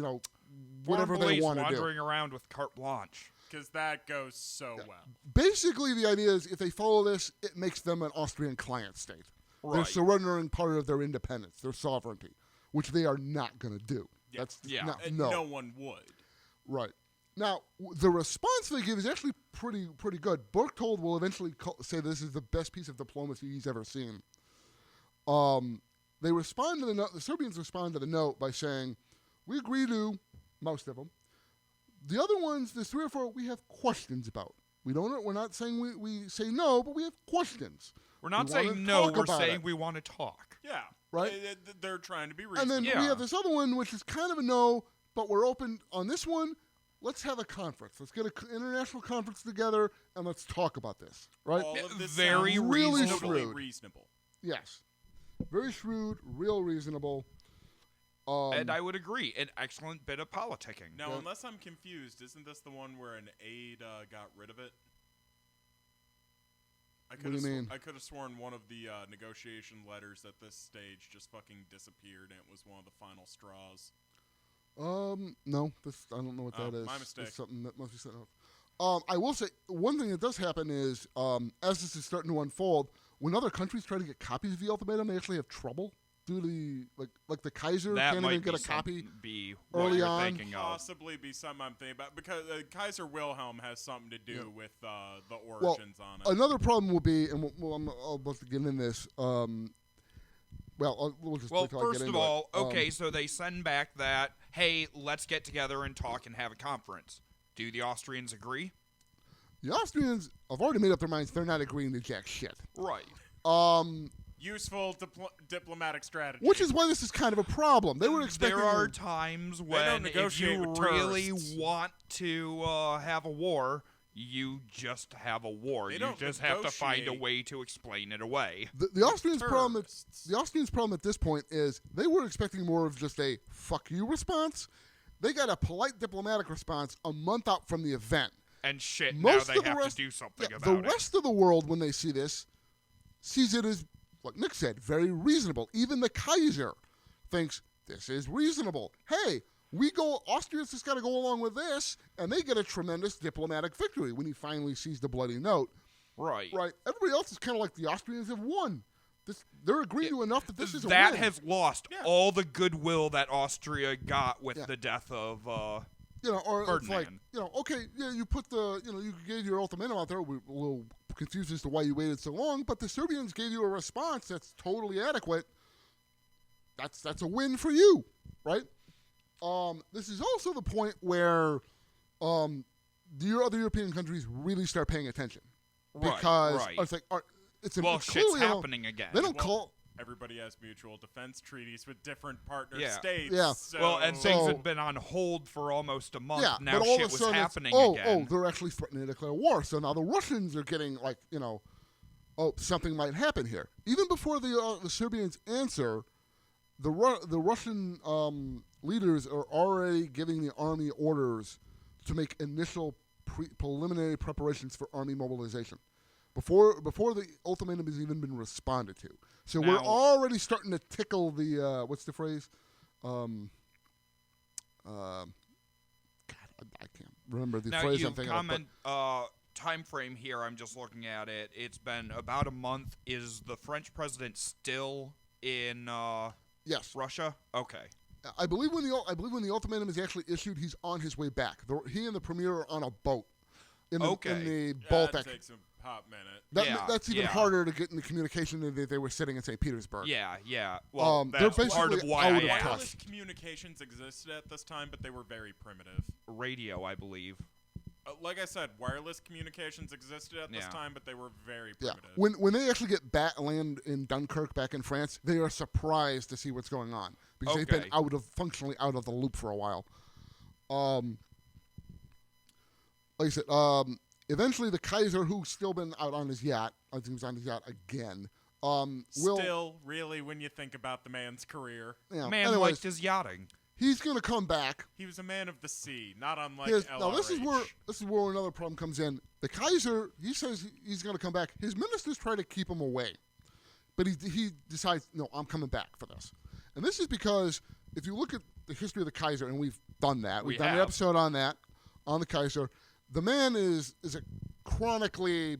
whatever they want to do. Wandering around with carte blanche. Because that goes so well. Basically, the idea is if they follow this, it makes them an Austrian client state. Right. They're surrendering part of their independence, their sovereignty, which they are not going to do. Yeah. No one would. Right. Now, the response they give is actually pretty good. Berchtold will eventually say this is the best piece of diplomacy he's ever seen. They respond to the note. The Serbians respond to the note by saying, "We agree to most of them. The other ones, there's 3 or 4 we have questions about. We're not saying we say no, but we have questions. We're not saying no. We're saying we want to talk. Yeah. Right. They're trying to be reasonable. And then we have this other one, which is kind of a no, but we're open on this one. let's have a conference. Let's get an international conference together, and let's talk about this, right? All of this Very sounds really totally shrewd. reasonable. Yes. Very shrewd, real reasonable. And I would agree, an excellent bit of politicking. Now, Yeah. unless I'm confused, isn't this the one where an aide got rid of it? What do you mean? I could have sworn one of the negotiation letters at this stage just fucking disappeared, and it was one of the final straws. No, I don't know what that is. My mistake. It's something that must be set up. I will say one thing that does happen is, as this is starting to unfold, when other countries try to get copies of the ultimatum, they actually have trouble. Due to like the Kaiser That can't might even get a be copy. Be what early you're on. thinking of. Possibly be something I'm thinking about, because Kaiser Wilhelm has something to do with the origins on it. Another problem will be, and I'm about to get in this. We'll just wait till I first get of into all, it. okay, so they send back that, hey, let's get together and talk and have a conference. Do the Austrians agree? The Austrians have already made up their minds; they're not agreeing to jack shit. Right. Useful diplomatic strategy. Which is why this is kind of a problem. They were expecting. There are times when if negotiate you with really terrorists. want to have a war, you just have a war. They You don't just have to find a negotiate. way to explain it away. The Austrians' problem. terrorists. The Austrians' problem at this point is they were expecting more of just a "fuck you" response. They got a polite diplomatic response a month out from the event. And shit, Most now of they the have rest, to do something yeah, about the rest of the world, when they see this, sees it as, like Nick said, very reasonable. Even the Kaiser thinks this is reasonable. Hey, Austria's just got to go along with this, and they get a tremendous diplomatic victory when he finally sees the bloody note. it. Right. Right? Everybody else is kind of like the Austrians have won. They're agreeing to enough that this is a That win. has lost Yeah. all the goodwill that Austria got with Yeah. the death of Or it's like, Ferdinand. okay, yeah, you put you gave your ultimatum out there. We're a little confused as to why you waited so long, but the Serbians gave you a response that's totally adequate. That's a win for you, right? This is also the point where the other European countries really start paying attention because right. it's like it's Well, shit's shit's happening again. They don't Well, call. Everybody has mutual defense treaties with different partner Yeah. states. Yeah. So Well, and things So- had been on hold for almost a month. Yeah, Now but all shit of a was sudden happening it's, again. they're actually threatening to declare war. So now the Russians are getting something might happen here. Even before the Serbians answer, the Russian leaders are already giving the army orders to make initial preliminary preparations for army mobilization. Before the ultimatum has even been responded to. So we're Now- already starting to tickle the, what's the phrase? God, I can't remember the Now phrase you I'm thinking of. comment time frame here. I'm just looking at it. It's been about a month. Is the French president still in Yes. Russia? Okay. I believe when the ultimatum is actually issued, he's on his way back. He and the premier are on a boat in the that Baltic. takes a hot minute. That's even yeah. harder to get into communication than they were sitting in St. Petersburg. Yeah. Well, they're that's part of basically why out I of touch. Wireless asked. communications existed at this time, but they were very primitive. Radio, I believe. Like I said, wireless communications existed at this Yeah. time, but they were very Yeah. primitive. When they actually get land in Dunkirk back in France, they are surprised to see what's going on because they've been Okay. functionally out of the loop for a while. Like I said, eventually the Kaiser, who's still been out on his yacht, I think he was on his yacht again. Will Still, really, when you think about the man's career, yeah, Man anyways, liked his yachting. he's going to come back. he was a man of the sea, not unlike Now LRH. this is where another problem comes in. The Kaiser, he says he's going to come back. His ministers try to keep him away, but he decides, no, I'm coming back for this. And this is because if you look at the history of the Kaiser, and we've done that, we've done an episode on that, on the Kaiser. The man is a chronically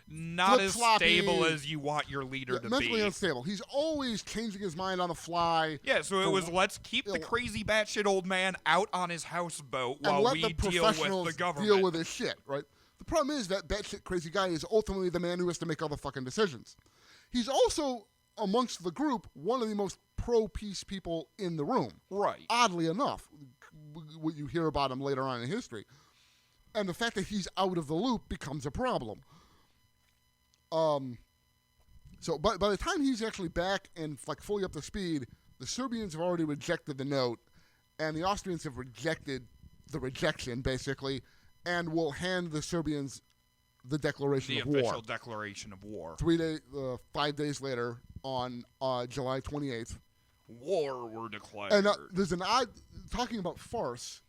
Not as flip-floppy, stable as you want your leader to mentally be. unstable. He's always changing his mind on the fly. Yeah, so it was let's keep the Yeah. crazy batshit old man out on his houseboat And while let we the deal with professionals the government. deal with his shit, right? The problem is that batshit crazy guy is ultimately the man who has to make all the fucking decisions. He's also, amongst the group, one of the most pro-peace people in the room. Right. Oddly enough, what you hear about him later on in history. And the fact that he's out of the loop becomes a problem. So by the time he's actually back and fully up to speed, the Serbians have already rejected the note, and the Austrians have rejected the rejection, basically, and will hand the Serbians the declaration of war. The official declaration of war. 5 days later, on July 28th. War were declared. And there's an odd, talking about farce,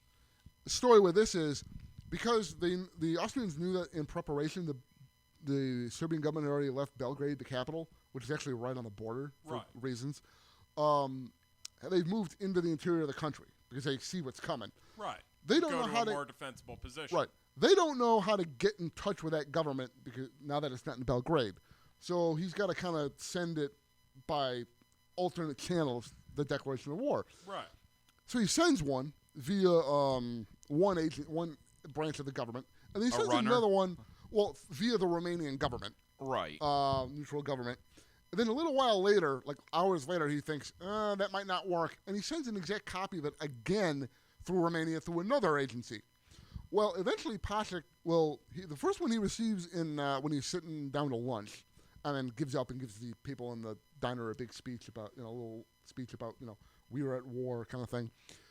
the story with this is, because the Austrians knew that in preparation, the Serbian government had already left Belgrade, the capital, which is actually right on the border for reasons. They've moved into the interior of the country because they see what's coming. Right. They don't Go know to how a to more defensible position. Right. They don't know how to get in touch with that government because now that it's not in Belgrade. So he's got to kind of send it by alternate channels, the declaration of war. Right. So he sends one via one branch of the government, and he sends another one, via the Romanian government. Right. Neutral government. And then a little while later, like hours later, he thinks, that might not work. And he sends an exact copy of it again through Romania through another agency. Well, eventually Pasek the first one he receives when he's sitting down to lunch, and then gives up and gives the people in the diner a big speech about, a little speech about, we were at war kind of thing.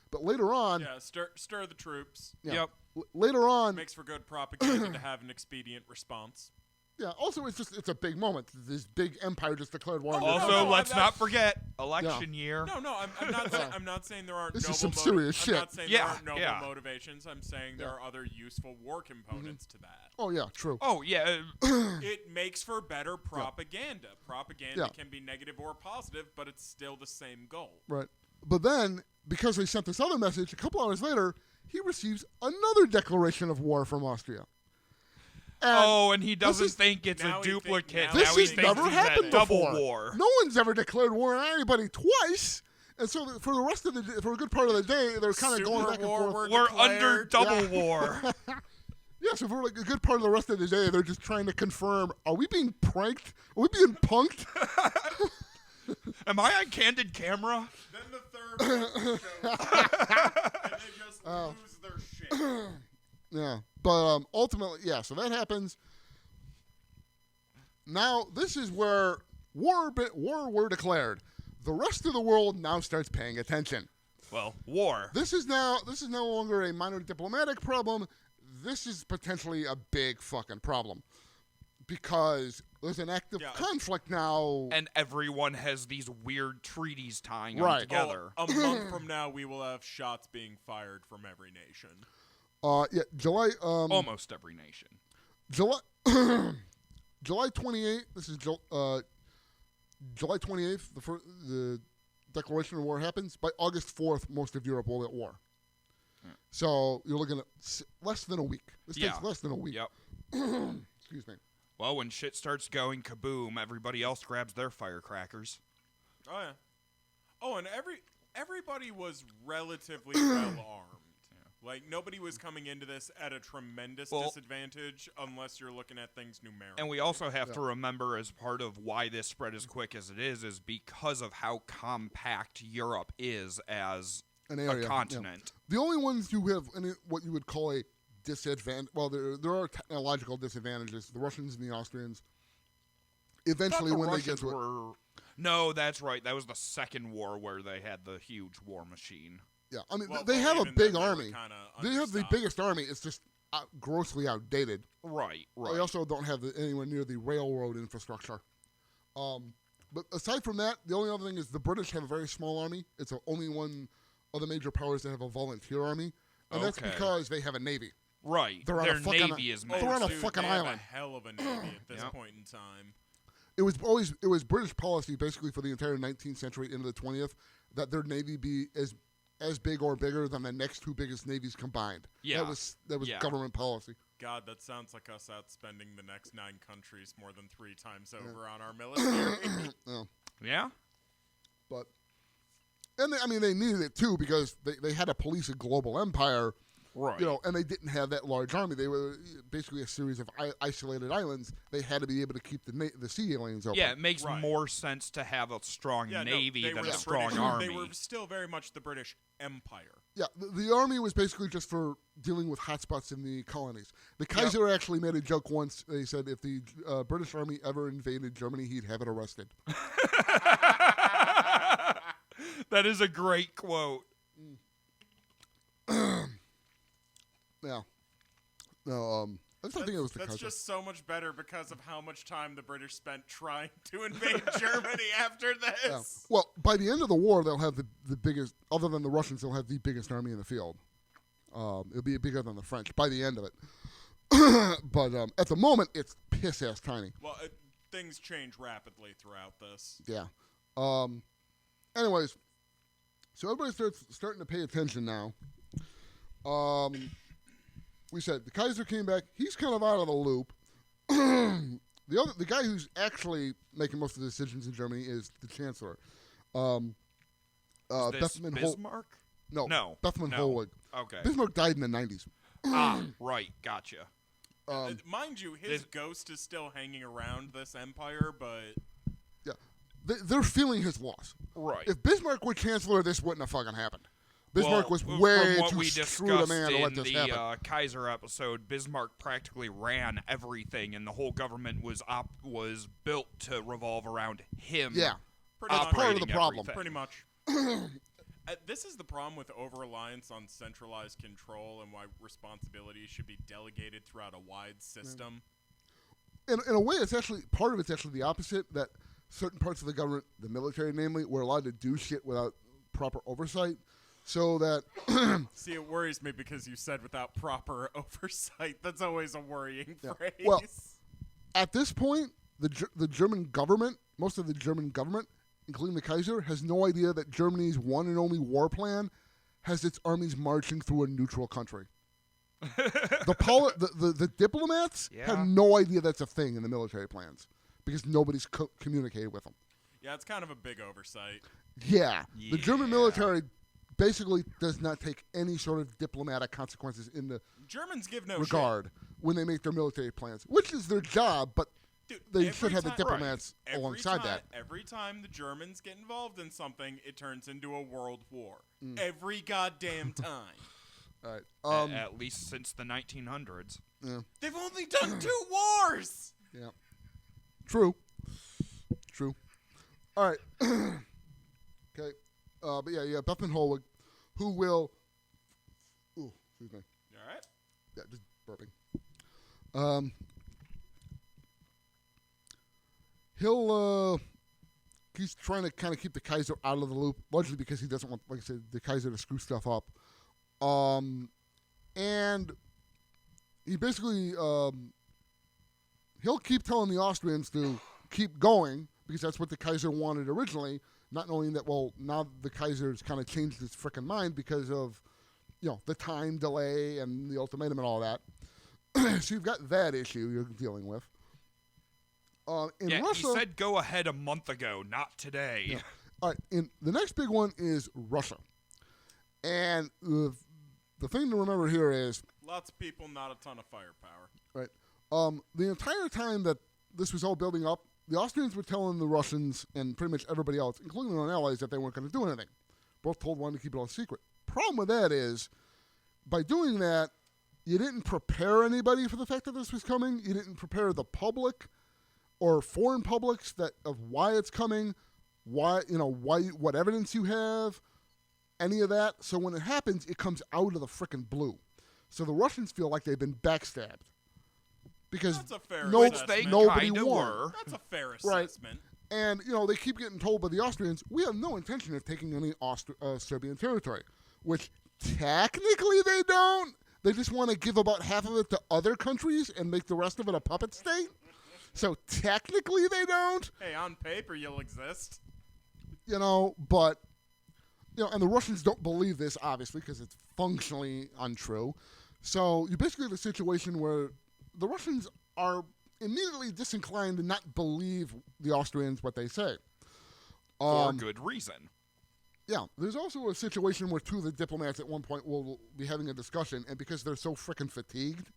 But later on... Yeah, stir the troops. Yep. Later on... Makes for good propaganda to have an expedient response. Yeah, also it's a big moment. This big empire just declared war. Also, let's not forget, election year. No, I'm not saying there aren't this noble is some serious shit. I'm not saying there aren't noble motivations. I'm saying there are other useful war components to that. Oh, yeah, true. Oh, yeah. It makes for better propaganda. Propaganda can be negative or positive, but it's still the same goal. Right. But then, because they sent this other message, a couple hours later, he receives another declaration of war from Austria. And he doesn't think it's a duplicate. This has never happened double before. War. No one's ever declared war on anybody twice. And so for the rest of for a good part of the day, they're kind of going back and forth. We're under double war. Yeah, so for like a good part of the rest of the day, they're just trying to confirm, are we being pranked? Are we being punked? Am I on candid camera? Then the third one shows up, and they just lose their shit. Yeah, but ultimately, so that happens. Now, this is where war were declared. The rest of the world now starts paying attention. Well, war. This is no longer a minor diplomatic problem. This is potentially a big fucking problem. Because there's an active conflict now. And everyone has these weird treaties tying them together. A month from now, we will have shots being fired from every nation. July. Almost every nation. July 28th. This is July 28th. The declaration of war happens. By August 4th, most of Europe will be at war. Yeah. So you're looking at less than a week. This takes less than a week. Yep. Excuse me. Well, when shit starts going kaboom, everybody else grabs their firecrackers. Oh yeah. Oh, and everybody was relatively well armed. Like, nobody was coming into this at a tremendous disadvantage unless you're looking at things numerically. And we also have to remember, as part of why this spread as quick as it is because of how compact Europe is as an area, a continent. Yeah. The only ones who have what you would call a disadvantage, well, there are technological disadvantages. The Russians and the Austrians, eventually when they get to it. No, that's right. That was the second war where they had the huge war machine. Yeah, I mean, they have a big army. They have the biggest army. It's just grossly outdated. Right. They also don't have anywhere near the railroad infrastructure. But aside from that, the only other thing is the British have a very small army. It's only one of the major powers that have a volunteer army. And that's because they have a navy. Right. Their navy is massive. They're on a fucking island. They have a hell of a navy at this point in time. It was British policy basically for the entire 19th century into the 20th that their navy be as big or bigger than the next two biggest navies combined. Yeah. That was government policy. God, that sounds like us outspending the next 9 countries more than 3 times over on our military. Yeah. But, they needed it too because they had to police a global empire. Right. And they didn't have that large army. They were basically a series of isolated islands. They had to be able to keep the sea lanes open. Yeah, it makes more sense to have a strong navy than a strong army. They were still very much the British Empire. Yeah, the army was basically just for dealing with hotspots in the colonies. The Kaiser actually made a joke once. He said if the British army ever invaded Germany, he'd have it arrested. That is a great quote. Yeah. No, I just don't think it was the That's Kaiser. just so much better because of how much time the British spent trying to invade Germany after this. Yeah. Well, by the end of the war, they'll have the biggest, other than the Russians, they'll have the biggest army in the field. It'll be bigger than the French by the end of it. But at the moment, it's piss-ass tiny. Well, things change rapidly throughout this. Yeah. Anyways, so everybody's starting to pay attention now. We said the Kaiser came back. He's kind of out of the loop. The guy who's actually making most of the decisions in Germany is the Chancellor. Bethmann Bismarck? No. Bethmann Hollweg. Okay. Bismarck died in the 90s. Right. Gotcha. Mind you, his ghost is still hanging around this empire, but... Yeah. They're feeling his loss. Right. If Bismarck were Chancellor, this wouldn't have fucking happened. Bismarck was way too true a man to let this happen. In the Kaiser episode, Bismarck practically ran everything, and the whole government was built to revolve around him. Yeah, that's part of the problem. Pretty much. This is the problem with over-reliance on centralized control and why responsibilities should be delegated throughout a wide system. In a way, it's actually part of it's actually the opposite. That certain parts of the government, the military namely, were allowed to do shit without proper oversight. So that See, it worries me because you said without proper oversight. That's always a worrying phrase. Well, at this point, the German government, most of the German government, including the Kaiser, has no idea that Germany's one and only war plan has its armies marching through a neutral country. The diplomats have no idea that's a thing in the military plans because nobody's communicated with them. Yeah, it's kind of a big oversight. Yeah. The German military basically does not take any sort of diplomatic consequences in the Germans give no regard shit. When they make their military plans, which is their job, but they should have the diplomats alongside that. Every time the Germans get involved in something, it turns into a world war. Every goddamn time. All right. At least since the 1900s. Yeah. They've only done 2 wars! Yeah. True. All right. Okay. But yeah, Bethmann Hollweg, who will... Ooh, excuse me. You all right? Yeah, just burping. He's trying to kind of keep the Kaiser out of the loop, largely because he doesn't want, like I said, the Kaiser to screw stuff up. And he basically, he'll keep telling the Austrians to keep going, because that's what the Kaiser wanted originally, not knowing that, well, now the Kaiser's kind of changed his frickin' mind because of, the time delay and the ultimatum and all that. So you've got that issue you're dealing with. In Russia, he said go ahead a month ago, not today. Yeah. All right, the next big one is Russia. And the thing to remember here is... Lots of people, not a ton of firepower. Right. The entire time that this was all building up, the Austrians were telling the Russians and pretty much everybody else, including their own allies, that they weren't going to do anything. Both told one to keep it all secret. Problem with that is, by doing that, you didn't prepare anybody for the fact that this was coming. You didn't prepare the public or foreign publics of why it's coming, what evidence you have, any of that. So when it happens, it comes out of the frickin' blue. So the Russians feel like they've been backstabbed. Because that's a fair nobody won. That's a fair assessment. Right. And, they keep getting told by the Austrians, we have no intention of taking any Serbian territory, which technically they don't. They just want to give about half of it to other countries and make the rest of it a puppet state. So technically they don't. Hey, on paper you'll exist. But, and the Russians don't believe this, obviously, because it's functionally untrue. So you basically have a situation where the Russians are immediately disinclined to not believe the Austrians what they say. For good reason. Yeah. There's also a situation where 2 of the diplomats at one point will be having a discussion, and because they're so frickin' fatigued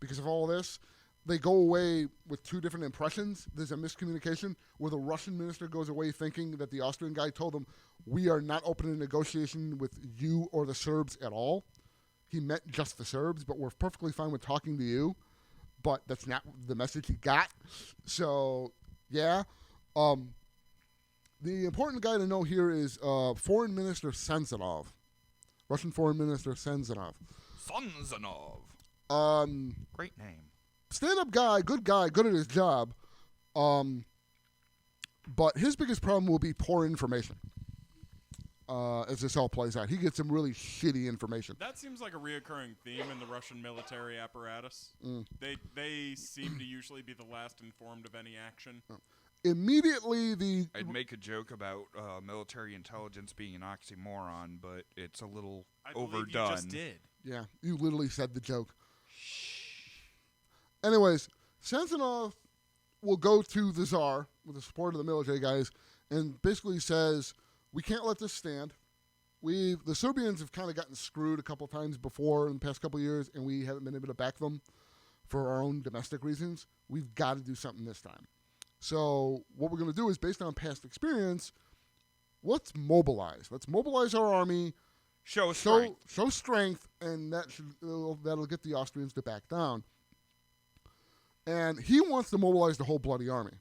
because of all this, they go away with 2 different impressions. There's a miscommunication where the Russian minister goes away thinking that the Austrian guy told them, we are not opening a negotiation with you or the Serbs at all. He meant just the Serbs, but we're perfectly fine with talking to you. But that's not the message he got. So, yeah. The important guy to know here is Foreign Minister Sensinov. Russian Foreign Minister Sensinov. Samsonov. Great name. Stand-up guy, good at his job. But his biggest problem will be poor information. As this all plays out, he gets some really shitty information. That seems like a reoccurring theme in the Russian military apparatus. They seem to usually be the last informed of any action. Immediately, I'd make a joke about military intelligence being an oxymoron, but it's a little overdone. You just did. Yeah, you literally said the joke. Anyways, Samsonov will go to the Tsar with the support of the military guys and basically says, we can't let this stand. The Serbians have kind of gotten screwed a couple times before in the past couple of years, and we haven't been able to back them for our own domestic reasons. We've got to do something this time. So what we're going to do is, based on past experience, let's mobilize. Let's mobilize our army. Show strength, and that'll get the Austrians to back down. And he wants to mobilize the whole bloody army.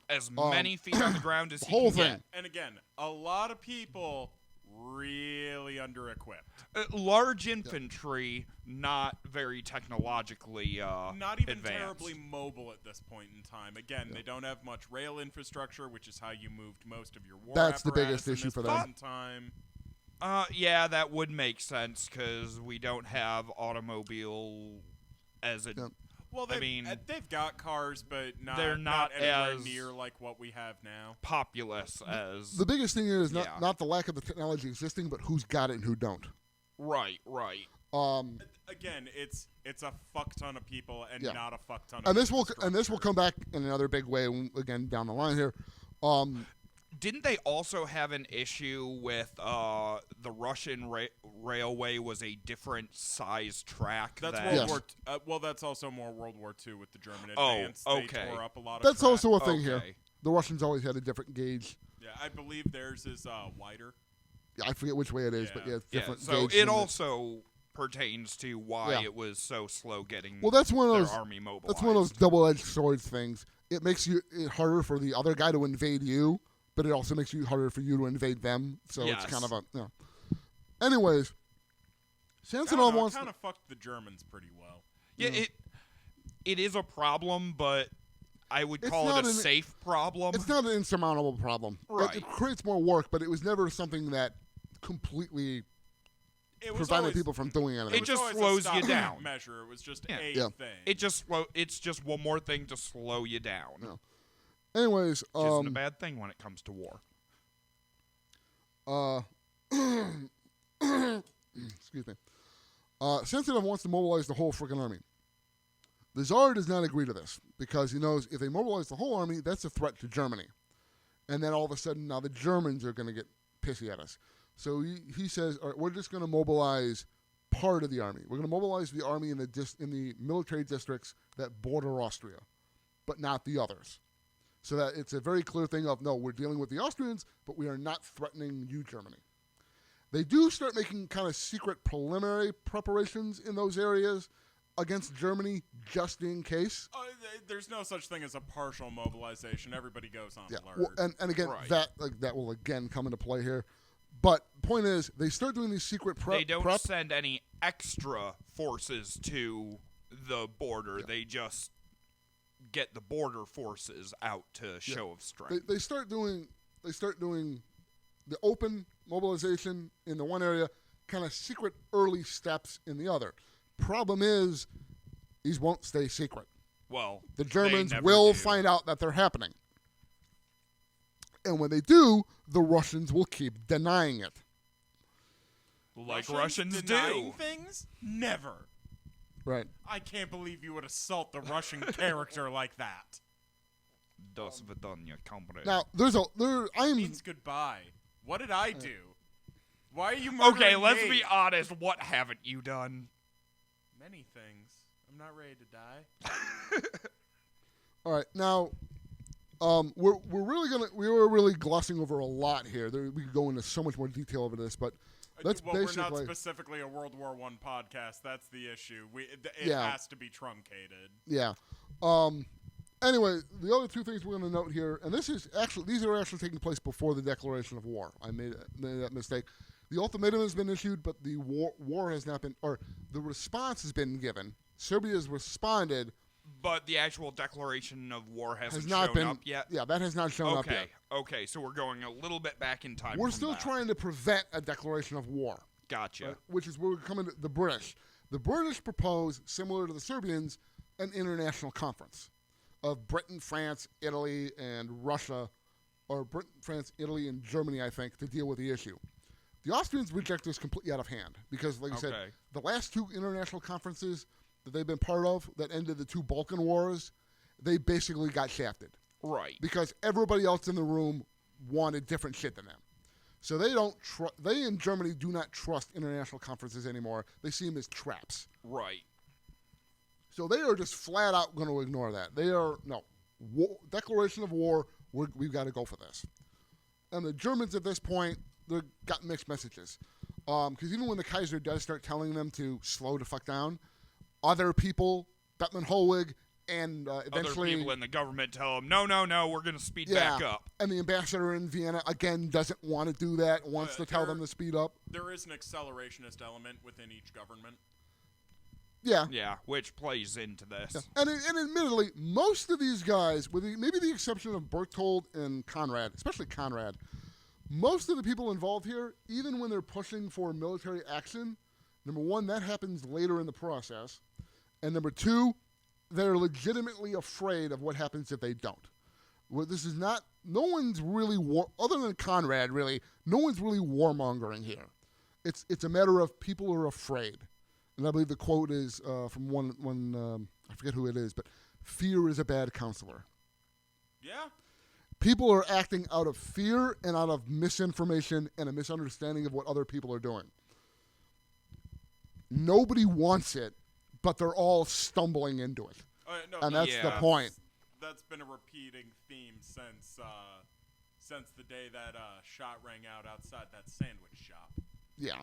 As many feet on the ground as he whole can thing. get. And again, a lot of people really under-equipped. Large infantry, not very technologically not even advanced. terribly mobile at this point in time. Again, they don't have much rail infrastructure, which is how you moved most of your war That's the apparatus biggest in issue this for point them. in time. Yeah, that would make sense because we don't have automobile as a. Yeah. Well, they've got cars, but they're not anywhere as near like what we have now. populous as. The biggest thing here is not the lack of the technology existing, but who's got it and who don't. Right. Again, it's a fuck ton of people and not a fuck ton of. And this will come back in another big way again down the line here. Didn't they also have an issue with the Russian railway was a different size track? That's that's also more World War II with the German advance. Okay. They tore up a lot of That's track. also a thing here. The Russians always had a different gauge. Yeah, I believe theirs is wider. Yeah, I forget which way it is, but it's different. So gauge it also pertains to why it was so slow getting that's one of their those, army mobilized. That's one of those double-edged swords things. It makes it harder for the other guy to invade you, but it also makes it harder for you to invade them. So it's kind of a Anyways, Samsonov wants kind of fucked the Germans pretty well. Yeah, it is a problem, but I would call it a safe problem. It's not an insurmountable problem. Right. It creates more work, but it was never something that completely prevented people from doing anything. It just slows you down. Measure. It was just a thing. It's just one more thing to slow you down. Yeah. Anyways, which isn't a bad thing when it comes to war. Excuse me. Samsonov wants to mobilize the whole freaking army. The Tsar does not agree to this because he knows if they mobilize the whole army, that's a threat to Germany. And then all of a sudden, now the Germans are going to get pissy at us. So he says, all right, we're just going to mobilize part of the army. We're going to mobilize the army in the military districts that border Austria, but not the others. So that it's a very clear thing of, no, we're dealing with the Austrians, but we are not threatening you, Germany. They do start making kind of secret preliminary preparations in those areas against Germany, just in case. There's no such thing as a partial mobilization. Everybody goes on alert. Well, and again, that will again come into play here. But point is, they start doing these secret prep. They don't send any extra forces to the border. Yeah. They just get the border forces out to show of strength. They start doing the open mobilization in the one area, kind of secret early steps in the other. Problem is, these won't stay secret. Well, the Germans will find out that they're happening. And when they do, the Russians will keep denying it. Like Russians denying do. Things? Never. Right. I can't believe you would assault the Russian character like that. До свидания, comrade. Now, It means goodbye. What did I do? Why are you murdering Okay, let's me? be honest. What haven't you done? Many things. I'm not ready to die. All right, now we were really glossing over a lot here. We could go into so much more detail over this, but that's basically. We're not specifically a World War I podcast. That's the issue. It has to be truncated. Yeah. Anyway, the other two things we're going to note here, and these are actually taking place before the declaration of war. I made that mistake. The ultimatum has been issued, but the war has not been, or the response has been given. Serbia has responded. But the actual declaration of war hasn't not shown been, up yet? Yeah, that has not shown up yet. Okay, so we're going a little bit back in time. We're still trying to prevent a declaration of war. Gotcha. Right? Which is where we're coming to the British. The British propose, similar to the Serbians, an international conference of Britain, France, Italy, and Russia, or Britain, France, Italy, and Germany, I think, to deal with the issue. The Austrians reject this completely out of hand because, like I said, the last two international conferences that they've been part of that ended the two Balkan wars, they basically got shafted. Right. Because everybody else in the room wanted different shit than them. So they in Germany do not trust international conferences anymore. They see them as traps. Right. So they are just flat out going to ignore that. They are, declaration of war, we've got to go for this. And the Germans at this point, they've got mixed messages. Because even when the Kaiser does start telling them to slow the fuck down, other people, Bettman Hollweg, and eventually... Other people in the government tell them, no, we're going to speed back up. And the ambassador in Vienna, again, doesn't want to do that, wants to tell them to speed up. There is an accelerationist element within each government. Yeah. Yeah, which plays into this. Yeah. And admittedly, most of these guys, with maybe the exception of Berchtold and Conrad, especially Conrad, most of the people involved here, even when they're pushing for military action, number one, that happens later in the process. And number two, they're legitimately afraid of what happens if they don't. Well, this is not, no one's really, other than Conrad, really, no one's really warmongering here. It's a matter of people are afraid. And I believe the quote is from one I forget who it is, but fear is a bad counselor. Yeah. People are acting out of fear and out of misinformation and a misunderstanding of what other people are doing. Nobody wants it, but they're all stumbling into it. And that's the point. That's been a repeating theme since the day that shot rang out outside that sandwich shop. Yeah.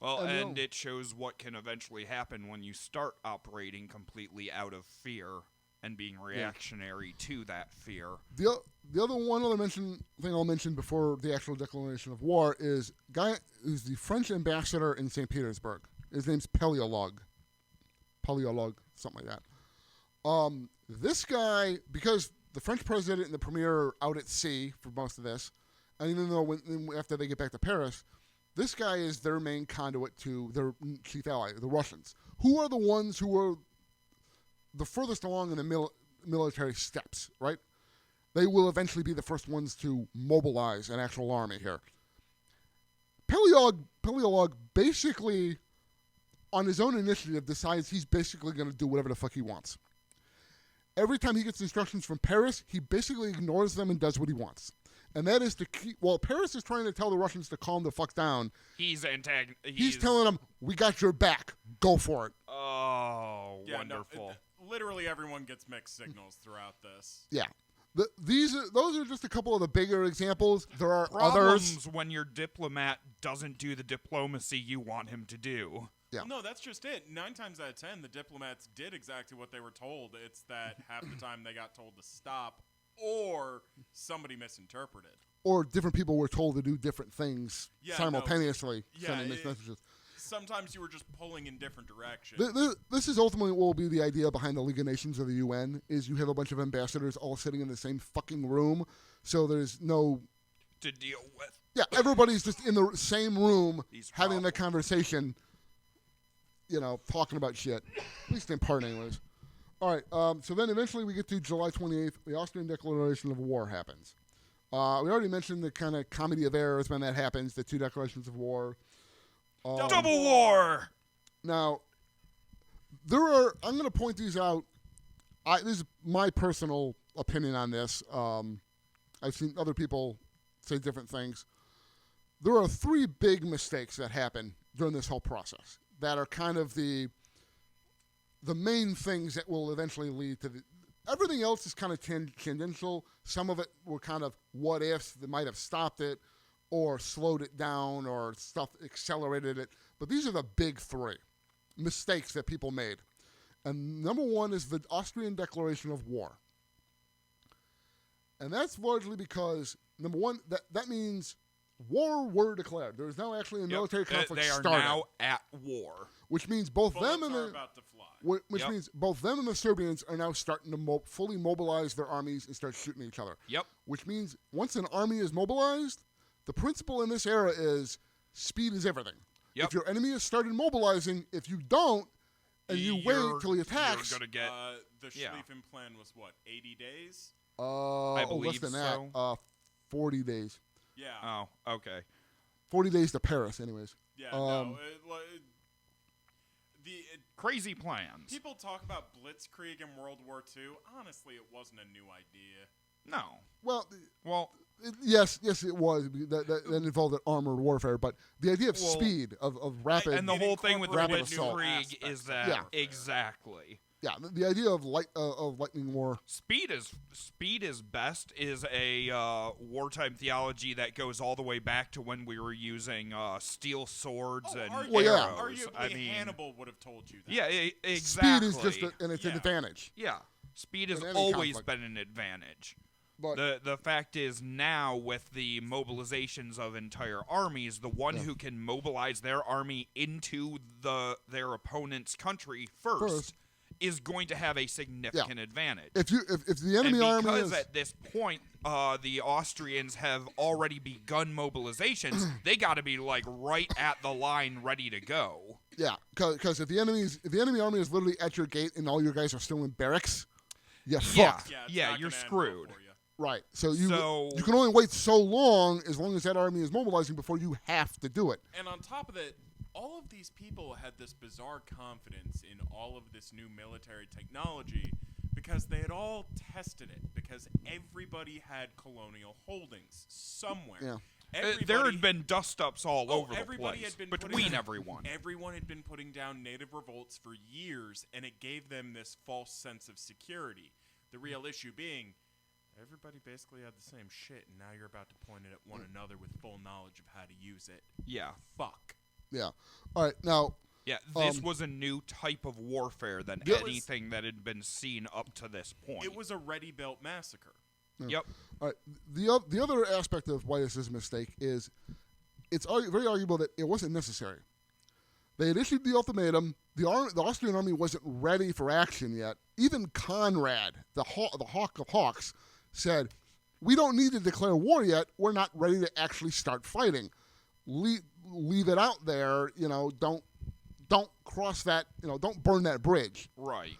Well, and it shows what can eventually happen when you start operating completely out of fear and being reactionary to that fear. The other thing I'll mention before the actual declaration of war is guy who's the French ambassador in St. Petersburg. His name's Paleolog, something like that. This guy, because the French president and the premier are out at sea for most of this, and even though after they get back to Paris, this guy is their main conduit to their chief ally, the Russians, who are the ones who are the furthest along in the military steps, right? They will eventually be the first ones to mobilize an actual army here. Paleolog basically, on his own initiative, decides he's basically going to do whatever the fuck he wants. Every time he gets instructions from Paris, he basically ignores them and does what he wants. And that is to keep, while Paris is trying to tell the Russians to calm the fuck down, he's telling them, we got your back, go for it. Oh, yeah, wonderful. Literally everyone gets mixed signals throughout this. Yeah. Those are just a couple of the bigger examples. There are Problems others. when your diplomat doesn't do the diplomacy you want him to do. Yeah. Well, no, that's just it. 9 times out of 10, the diplomats did exactly what they were told. It's that half the time they got told to stop, or somebody misinterpreted. Or different people were told to do different things simultaneously, sending mixed messages. Sometimes you were just pulling in different directions. This is ultimately what will be the idea behind the League of Nations or the UN, is you have a bunch of ambassadors all sitting in the same fucking room, so there's no... to deal with. Yeah, everybody's just in the same room having the problems. conversation, talking about shit. At least in part anyways. All right, so then eventually we get to July 28th. The Austrian declaration of war happens. We already mentioned the kind of comedy of errors when that happens, the two declarations of war. Double war! Now, I'm going to point these out. This is my personal opinion on this. I've seen other people say different things. There are 3 big mistakes that happen during this whole process that are kind of the main things that will eventually lead to everything else is kind of tangential. Some of it were kind of what ifs that might have stopped it or slowed it down or stuff accelerated it. But these are the big 3 mistakes that people made. And number 1 is the Austrian declaration of war. And that's largely because, number 1, that means war were declared. There is now actually a military conflict starting. They are now at war. Which means both Bullets them and are the about to fly. which means both them and the Serbians are now starting to fully mobilize their armies and start shooting at each other. Yep. Which means once an army is mobilized, the principle in this era is speed is everything. Yep. If your enemy has started mobilizing, if you don't, and you wait till he attacks, you're gonna get The Schlieffen plan was what, 80 days? I believe less than so. that. 40 days. Yeah. Oh, okay. 40 days to Paris, anyways. Yeah. Crazy plans. People talk about Blitzkrieg in World War II. Honestly, it wasn't a new idea. No. Well, yes, it was. That involved armored warfare, but the idea of speed, of rapid, and the whole thing with the rapid assault Blitzkrieg is that exactly. Yeah, the idea of lightning war. Speed is best is a wartime theology that goes all the way back to when we were using steel swords and arrows. Arguably, Hannibal would have told you that. Yeah, exactly. Speed is just an advantage. Yeah, speed has In any always conflict. been an advantage. But The fact is now with the mobilizations of entire armies, the one who can mobilize their army into their opponent's country first is going to have a significant advantage. If the enemy army is, at this point the Austrians have already begun mobilizations, they got to be like right at the line, ready to go. Yeah, because if the enemy army is literally at your gate and all your guys are still in barracks, you're fucked. Yeah, you're screwed. Right. So you can only wait so long as that army is mobilizing before you have to do it. And on top of that, all of these people had this bizarre confidence in all of this new military technology because they had all tested it, because everybody had colonial holdings somewhere. Yeah. There had been dust-ups all over the place had been between everyone. Everyone had been putting down native revolts for years, and it gave them this false sense of security. The real issue being, everybody basically had the same shit, and now you're about to point it at one another with full knowledge of how to use it. Yeah. Fuck. Yeah. All right. Now. Yeah, this was a new type of warfare than anything that had been seen up to this point. It was a ready-built massacre. Yeah. Yep. All right. The other aspect of why this is a mistake is it's very arguable that it wasn't necessary. They had issued the ultimatum. The Austrian army wasn't ready for action yet. Even Conrad, the Hawk of Hawks, said, "We don't need to declare war yet. We're not ready to actually start fighting. Leave it out there. Don't cross that. Don't burn that bridge." Right.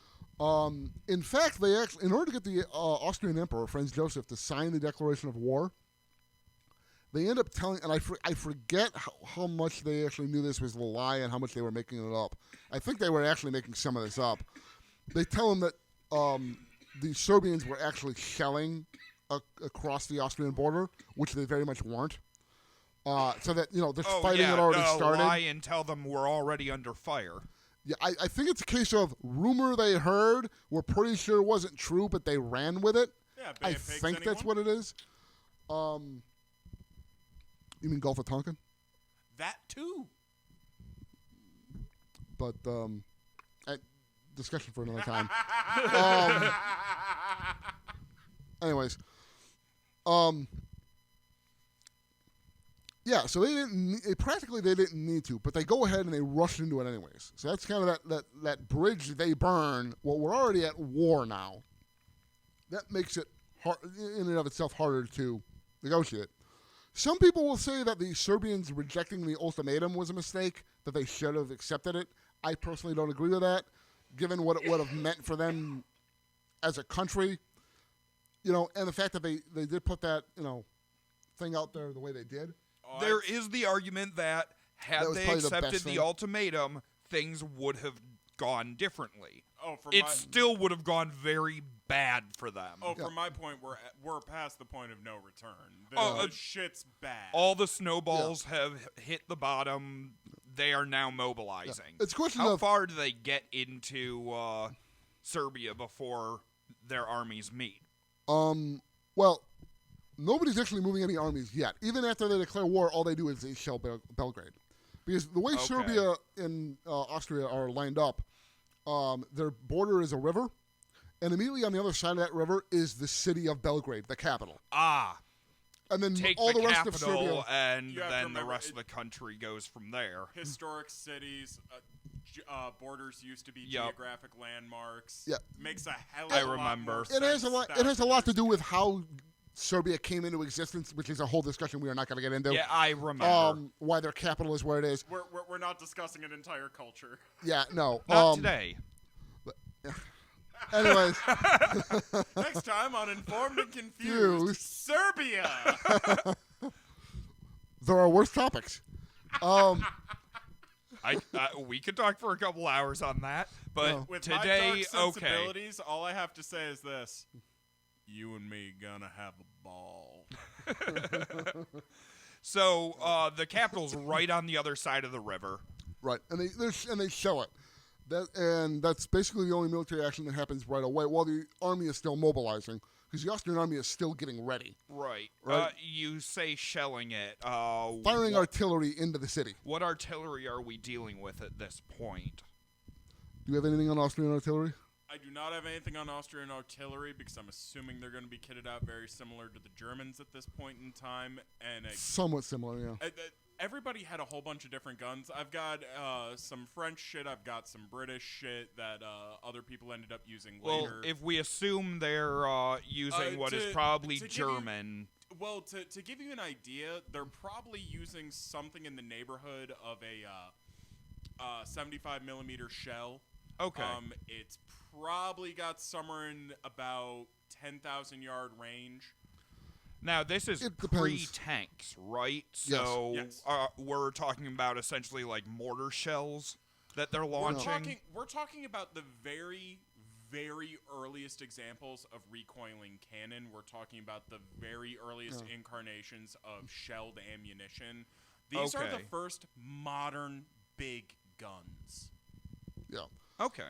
In fact, they actually, in order to get the Austrian Emperor Franz Joseph to sign the declaration of war, they end up telling, and I forget how much they actually knew this was a lie and how much they were making it up. I think they were actually making some of this up. They tell him that the Serbians were actually shelling across the Austrian border, which they very much weren't. So that this fighting had already started. Lie and tell them we're already under fire. Yeah, I think it's a case of rumor they heard. We're pretty sure it wasn't true, but they ran with it. Yeah, I think that's what it is. You mean Gulf of Tonkin? That too. But discussion for another time. Anyways, yeah. So they didn't need to, but they go ahead and they rush into it anyways. So that's kind of that bridge they burn. Well, we're already at war now. That makes it hard, in and of itself harder to negotiate. Some people will say that the Serbians rejecting the ultimatum was a mistake, that they should have accepted it. I personally don't agree with that, given what it would have meant for them as a country, and the fact that they did put that, thing out there the way they did. There is the argument that had they accepted the ultimatum, things would have gone differently. Still would have gone very bad for them. From my point, we're past the point of no return. The shit's bad. All the snowballs have hit the bottom. They are now mobilizing. Yeah. It's a question How far do they get into Serbia before their armies meet? Well, nobody's actually moving any armies yet. Even after they declare war, all they do is they shell Belgrade. Because the way Serbia and Austria are lined up, their border is a river, and immediately on the other side of that river is the city of Belgrade, the capital. and then take all the the rest capital, of Serbia. and You have to then the remember, rest of the country goes from there. Historic cities, borders used to be Yup. geographic landmarks. Yeah. Makes a hell of I a lot remember. more It has a sense lot. It that has a lot to years do ago. with how Serbia came into existence, which is a whole discussion we are not going to get into. Yeah, I remember. Why their capital is where it is. We're not discussing an entire culture. Yeah, no. Not today. Anyways, Next time on Informed and Confused, Confused. Serbia. there are worse topics. We could talk for a couple hours on that, but No. With my today, dark okay. sensibilities, all I have to say is this: you and me gonna have a ball. So the capital's right on the other side of the river. Right, and they show it. That's basically the only military action that happens right away, while the army is still mobilizing, because the Austrian army is still getting ready. Right. Right. You say shelling it. Firing artillery into the city. What artillery are we dealing with at this point? Do you have anything on Austrian artillery? I do not have anything on Austrian artillery because I'm assuming they're going to be kitted out very similar to the Germans at this point in time. And Somewhat similar, yeah. everybody had a whole bunch of different guns. I've got some French shit. I've got some British shit that other people ended up using Well, later. if we assume they're using what is probably German. Well, to give you an idea, they're probably using something in the neighborhood of a 75 millimeter shell. Okay. It's probably got somewhere in about 10,000 yard range. Now, this is It depends. pre-tanks, right? So Yes. we're talking about essentially like mortar shells that they're We're launching. talking about the very, very earliest examples of recoiling cannon. We're talking about the very earliest incarnations of shelled ammunition. These are the Okay. first modern big guns. Yeah. Okay.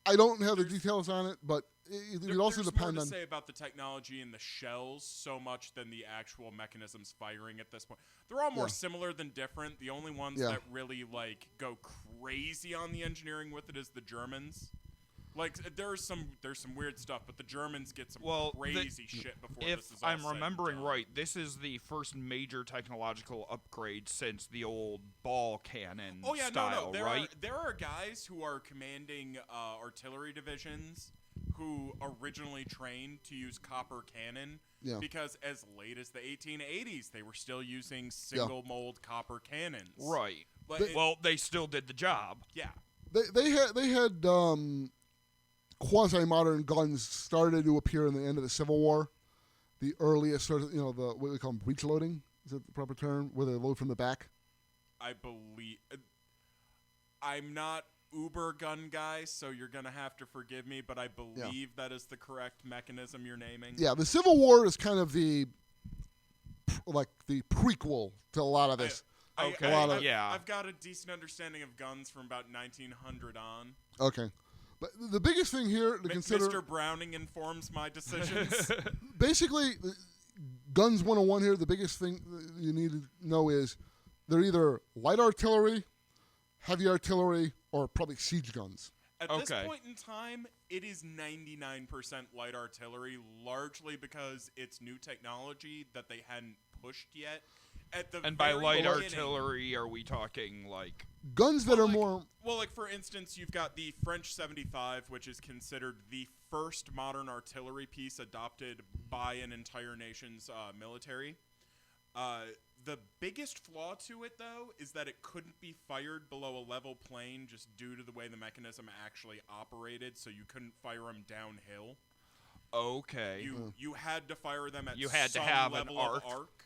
I don't have the details on it, but it also There's depends more on. to say about the technology and the shells so much than the actual mechanisms firing at this point. They're all more Yeah. similar than different. The only ones Yeah. that really go crazy on the engineering with it is the Germans. Like there's some weird stuff, but the Germans get some crazy shit before If this is all I'm said and remembering done. right, this is the first major technological upgrade since the old ball cannon Oh yeah, style, no. right? There are guys who are commanding artillery divisions who originally trained to use copper cannon because as late as the 1880s they were still using single mold copper cannons. Right. But Well, they still did the job. yeah. They had quasi-modern guns started to appear in the end of the Civil War. The earliest sort of, the what we call them, breech loading, is that the proper term, where they load from the back? I believe I'm not uber gun guy, so you're gonna have to forgive me, but I believe that is the correct mechanism you're naming. Yeah, the Civil War is kind of the prequel to a lot of this. Okay, I've got a decent understanding of guns from about 1900 on. Okay. But the biggest thing here to consider... Mr. Browning informs my decisions. Basically, Guns 101 here, the biggest thing you need to know is they're either light artillery, heavy artillery, or probably siege guns. At this point in time, it is 99% light artillery, largely because it's new technology that they hadn't pushed yet. And by light artillery, are we talking like... Guns that are more... Well, like, for instance, you've got the French 75, which is considered the first modern artillery piece adopted by an entire nation's military. The biggest flaw to it, though, is that it couldn't be fired below a level plane just due to the way the mechanism actually operated, so you couldn't fire them downhill. Okay. You had to fire them at you had some to have level an of arc.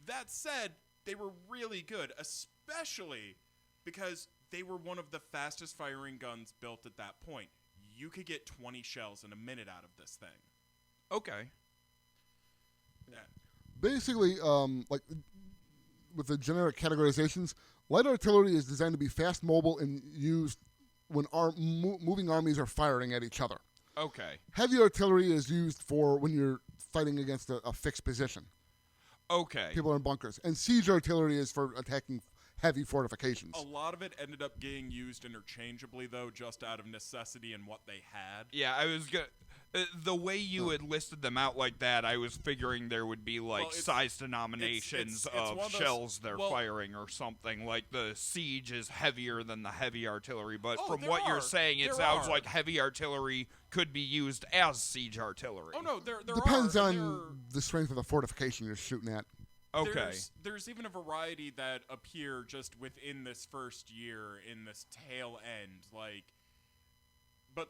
That said, they were really good, especially because they were one of the fastest firing guns built at that point. You could get 20 shells in a minute out of this thing. Okay. Yeah. Basically, like with the generic categorizations, light artillery is designed to be fast, mobile, and used when moving armies are firing at each other. Okay. Heavy artillery is used for when you're fighting against a fixed position. Okay. People are in bunkers. And siege artillery is for attacking heavy fortifications. A lot of it ended up getting used interchangeably, though, just out of necessity and what they had. Yeah, I was gonna... The way you had listed them out like that, I was figuring there would be size denominations of shells they're firing or something. Like the siege is heavier than the heavy artillery, but from what you're saying, it sounds like heavy artillery could be used as siege artillery. Oh no, there depends on the strength of the fortification you're shooting at. Okay. There's even a variety that appear just within this first year in this tail end, but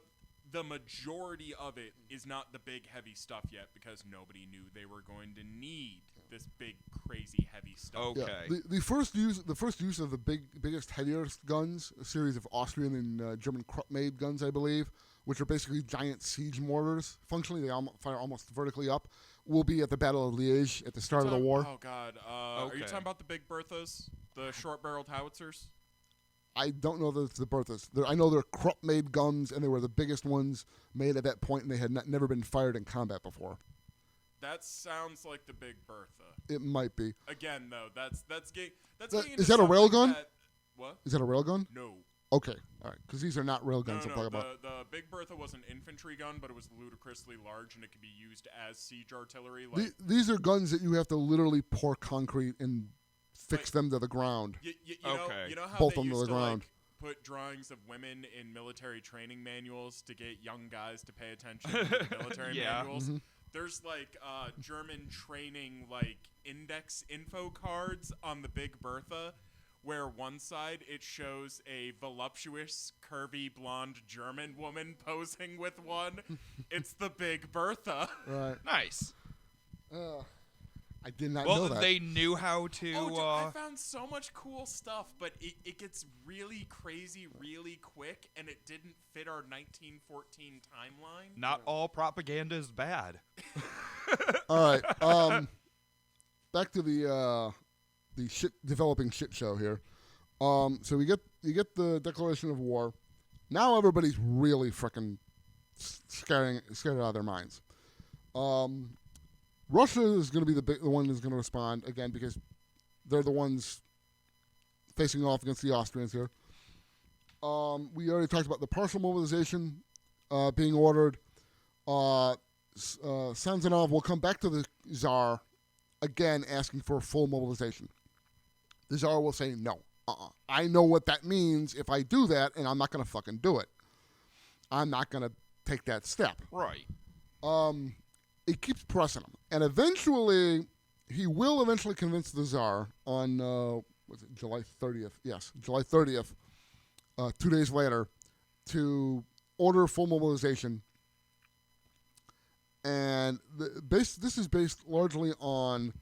the majority of it is not the big heavy stuff yet because nobody knew they were going to need this big crazy heavy stuff. Okay. Yeah. The first use of the biggest heaviest guns, a series of Austrian and German Krupp-made guns, I believe, which are basically giant siege mortars. Functionally, they fire almost vertically up. Will be at the Battle of Liège at the start of the war. Oh God! Are you talking about the big Berthas, the short-barreled howitzers? I don't know that it's the Berthas. I know they're Krupp-made guns, and they were the biggest ones made at that point, and they had never been fired in combat before. That sounds like the Big Bertha. It might be. Again, though, that's is that a railgun? What? Is that a railgun? No. Okay, all right, because these are not railguns I'm talking about. The Big Bertha was an infantry gun, but it was ludicrously large, and it could be used as siege artillery. These are guns that you have to literally pour concrete and fix them to the ground. You know how both they them to used the ground. put drawings of women in military training manuals to get young guys to pay attention to the military manuals? Mm-hmm. There's German training index info cards on the Big Bertha, where one side it shows a voluptuous, curvy, blonde German woman posing with one. It's the Big Bertha. Right. Nice. I did not know that. Well, they knew how to... I found so much cool stuff, but it gets really crazy really quick, and it didn't fit our 1914 timeline. Not all propaganda is bad. All right. Back to the developing shit show here. So you get the declaration of war. Now everybody's really frickin' scared out of their minds. Russia is going to be the one that's going to respond again because they're the ones facing off against the Austrians here. We already talked about the partial mobilization being ordered. Samsonov will come back to the Tsar again asking for full mobilization. The Tsar will say no. I know what that means if I do that, and I'm not going to fucking do it. I'm not going to take that step. Right. It keeps pressing him. And eventually, he will convince the Tsar on, July 30th? Yes, July 30th, 2 days later, to order full mobilization. And this is based largely on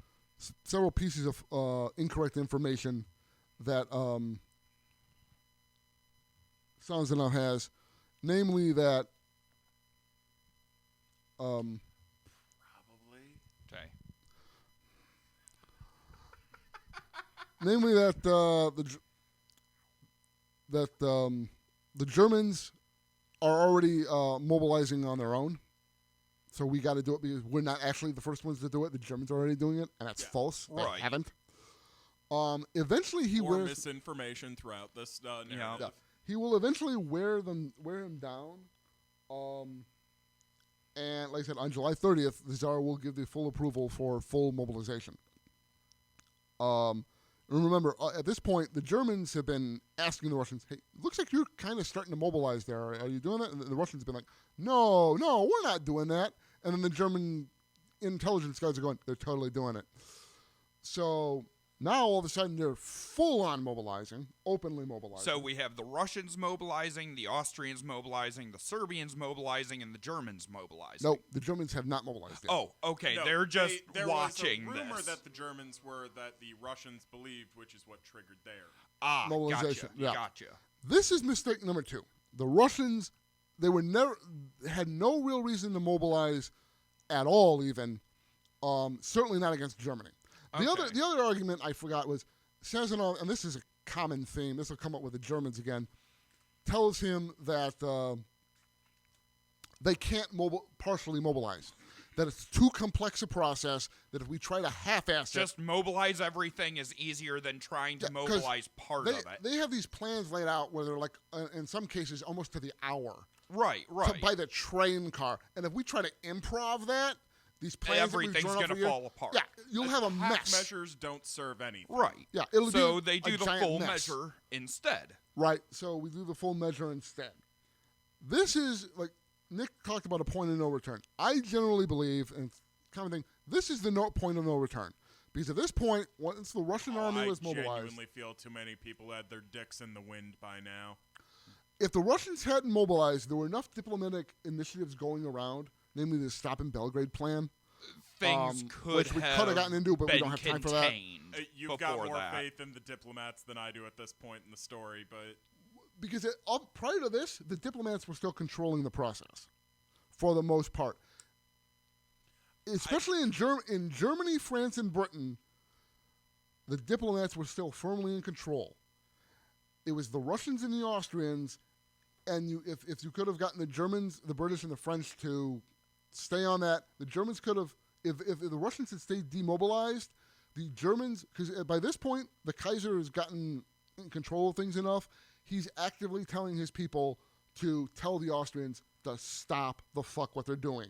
several pieces of incorrect information that Samsonov has, namely that probably okay. Namely that the Germans are already mobilizing on their own. So we got to do it because we're not actually the first ones to do it. The Germans are already doing it, and that's false. They haven't. Eventually, he wears misinformation throughout this narrative. Yeah. He will eventually wear him down. And like I said, on July 30th, the Tsar will give the full approval for full mobilization. Remember, at this point, the Germans have been asking the Russians, hey, looks like you're kind of starting to mobilize there. Are you doing that? And the Russians have been like, no, we're not doing that. And then the German intelligence guys are going, they're totally doing it. So now, all of a sudden, they're full-on mobilizing, openly mobilizing. So we have the Russians mobilizing, the Austrians mobilizing, the Serbians mobilizing, and the Germans mobilizing. No, the Germans have not mobilized yet. Oh, okay. No, they're just watching there was a rumor this. that the Germans were that the Russians believed, which is what triggered their mobilization. Gotcha. This is mistake number 2. The Russians, they had no real reason to mobilize at all, even. Certainly not against Germany. The other argument I forgot was Samsonov, and this is a common theme. This will come up with the Germans again. Tells him that they can't partially mobilize. That it's too complex a process. That if we try to half-ass it, just mobilize everything is easier than trying to mobilize part of it. They have these plans laid out where they're like, in some cases, almost to the hour. Right. by the train car. And if we try to improv that, these plans everything's going to fall apart. Yeah, you'll have a half mess. measures don't serve anything. Right. Yeah, so they do the full measure instead. Right. So we do the full measure instead. This is like Nick talked about a point of no return. I generally believe, and kind of thing, this is the point of no return. Because at this point, once the Russian army was mobilized, I genuinely feel too many people had their dicks in the wind by now. If the Russians hadn't mobilized, there were enough diplomatic initiatives going around, namely the Stop in Belgrade plan. Things which we could have gotten into, but we don't have time for that. You've got more faith in the diplomats than I do at this point in the story, but because prior to this, the diplomats were still controlling the process for the most part. Especially in Germany, France, and Britain, the diplomats were still firmly in control. It was the Russians and the Austrians, and if you could have gotten the Germans, the British, and the French to stay on that, the Germans could have. If the Russians had stayed demobilized, the Germans, because by this point the Kaiser has gotten in control of things enough, he's actively telling his people to tell the Austrians to stop the fuck what they're doing,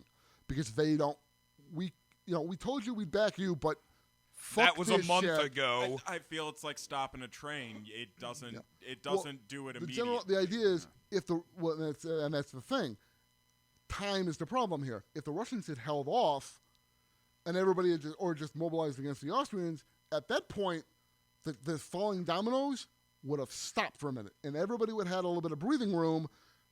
because they don't. We told you we'd back you, but fuck that was a month shit. ago. I feel it's like stopping a train. It doesn't do it immediately. The idea is and that's the thing. Time is the problem here. If the Russians had held off, and everybody had just mobilized against the Austrians, at that point, the falling dominoes would have stopped for a minute, and everybody would have had a little bit of breathing room.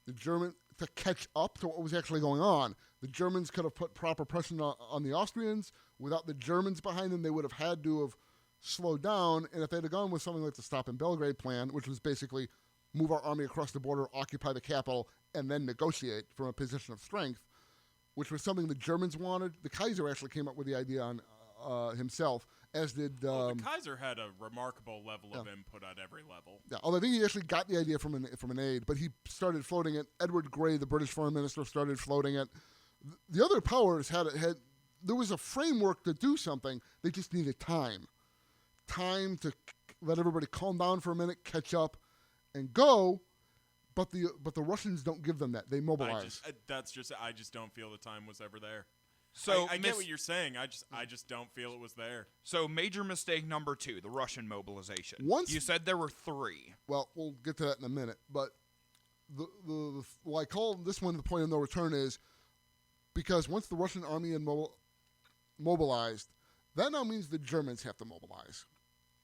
To catch up to what was actually going on. The Germans could have put proper pressure on the Austrians. Without the Germans behind them, they would have had to have slowed down. And if they'd have gone with something like the Stop in Belgrade plan, which was basically move our army across the border, occupy the capital, and then negotiate from a position of strength, which was something the Germans wanted. The Kaiser actually came up with the idea on himself, as did... the Kaiser had a remarkable level of input at every level. Yeah, although I think he actually got the idea from an aide, but he started floating it. Edward Grey, the British foreign minister, started floating it. The other powers had there was a framework to do something. They just needed time to let everybody calm down for a minute, catch up, and go. But the Russians don't give them that. They mobilize. I just don't feel the time was ever there. So I get what you're saying. I just don't feel it was there. So major mistake number 2, the Russian mobilization. You said there were 3. Well, we'll get to that in a minute. But what I call this one the point of no return is because once the Russian army had mobilized, that now means the Germans have to mobilize.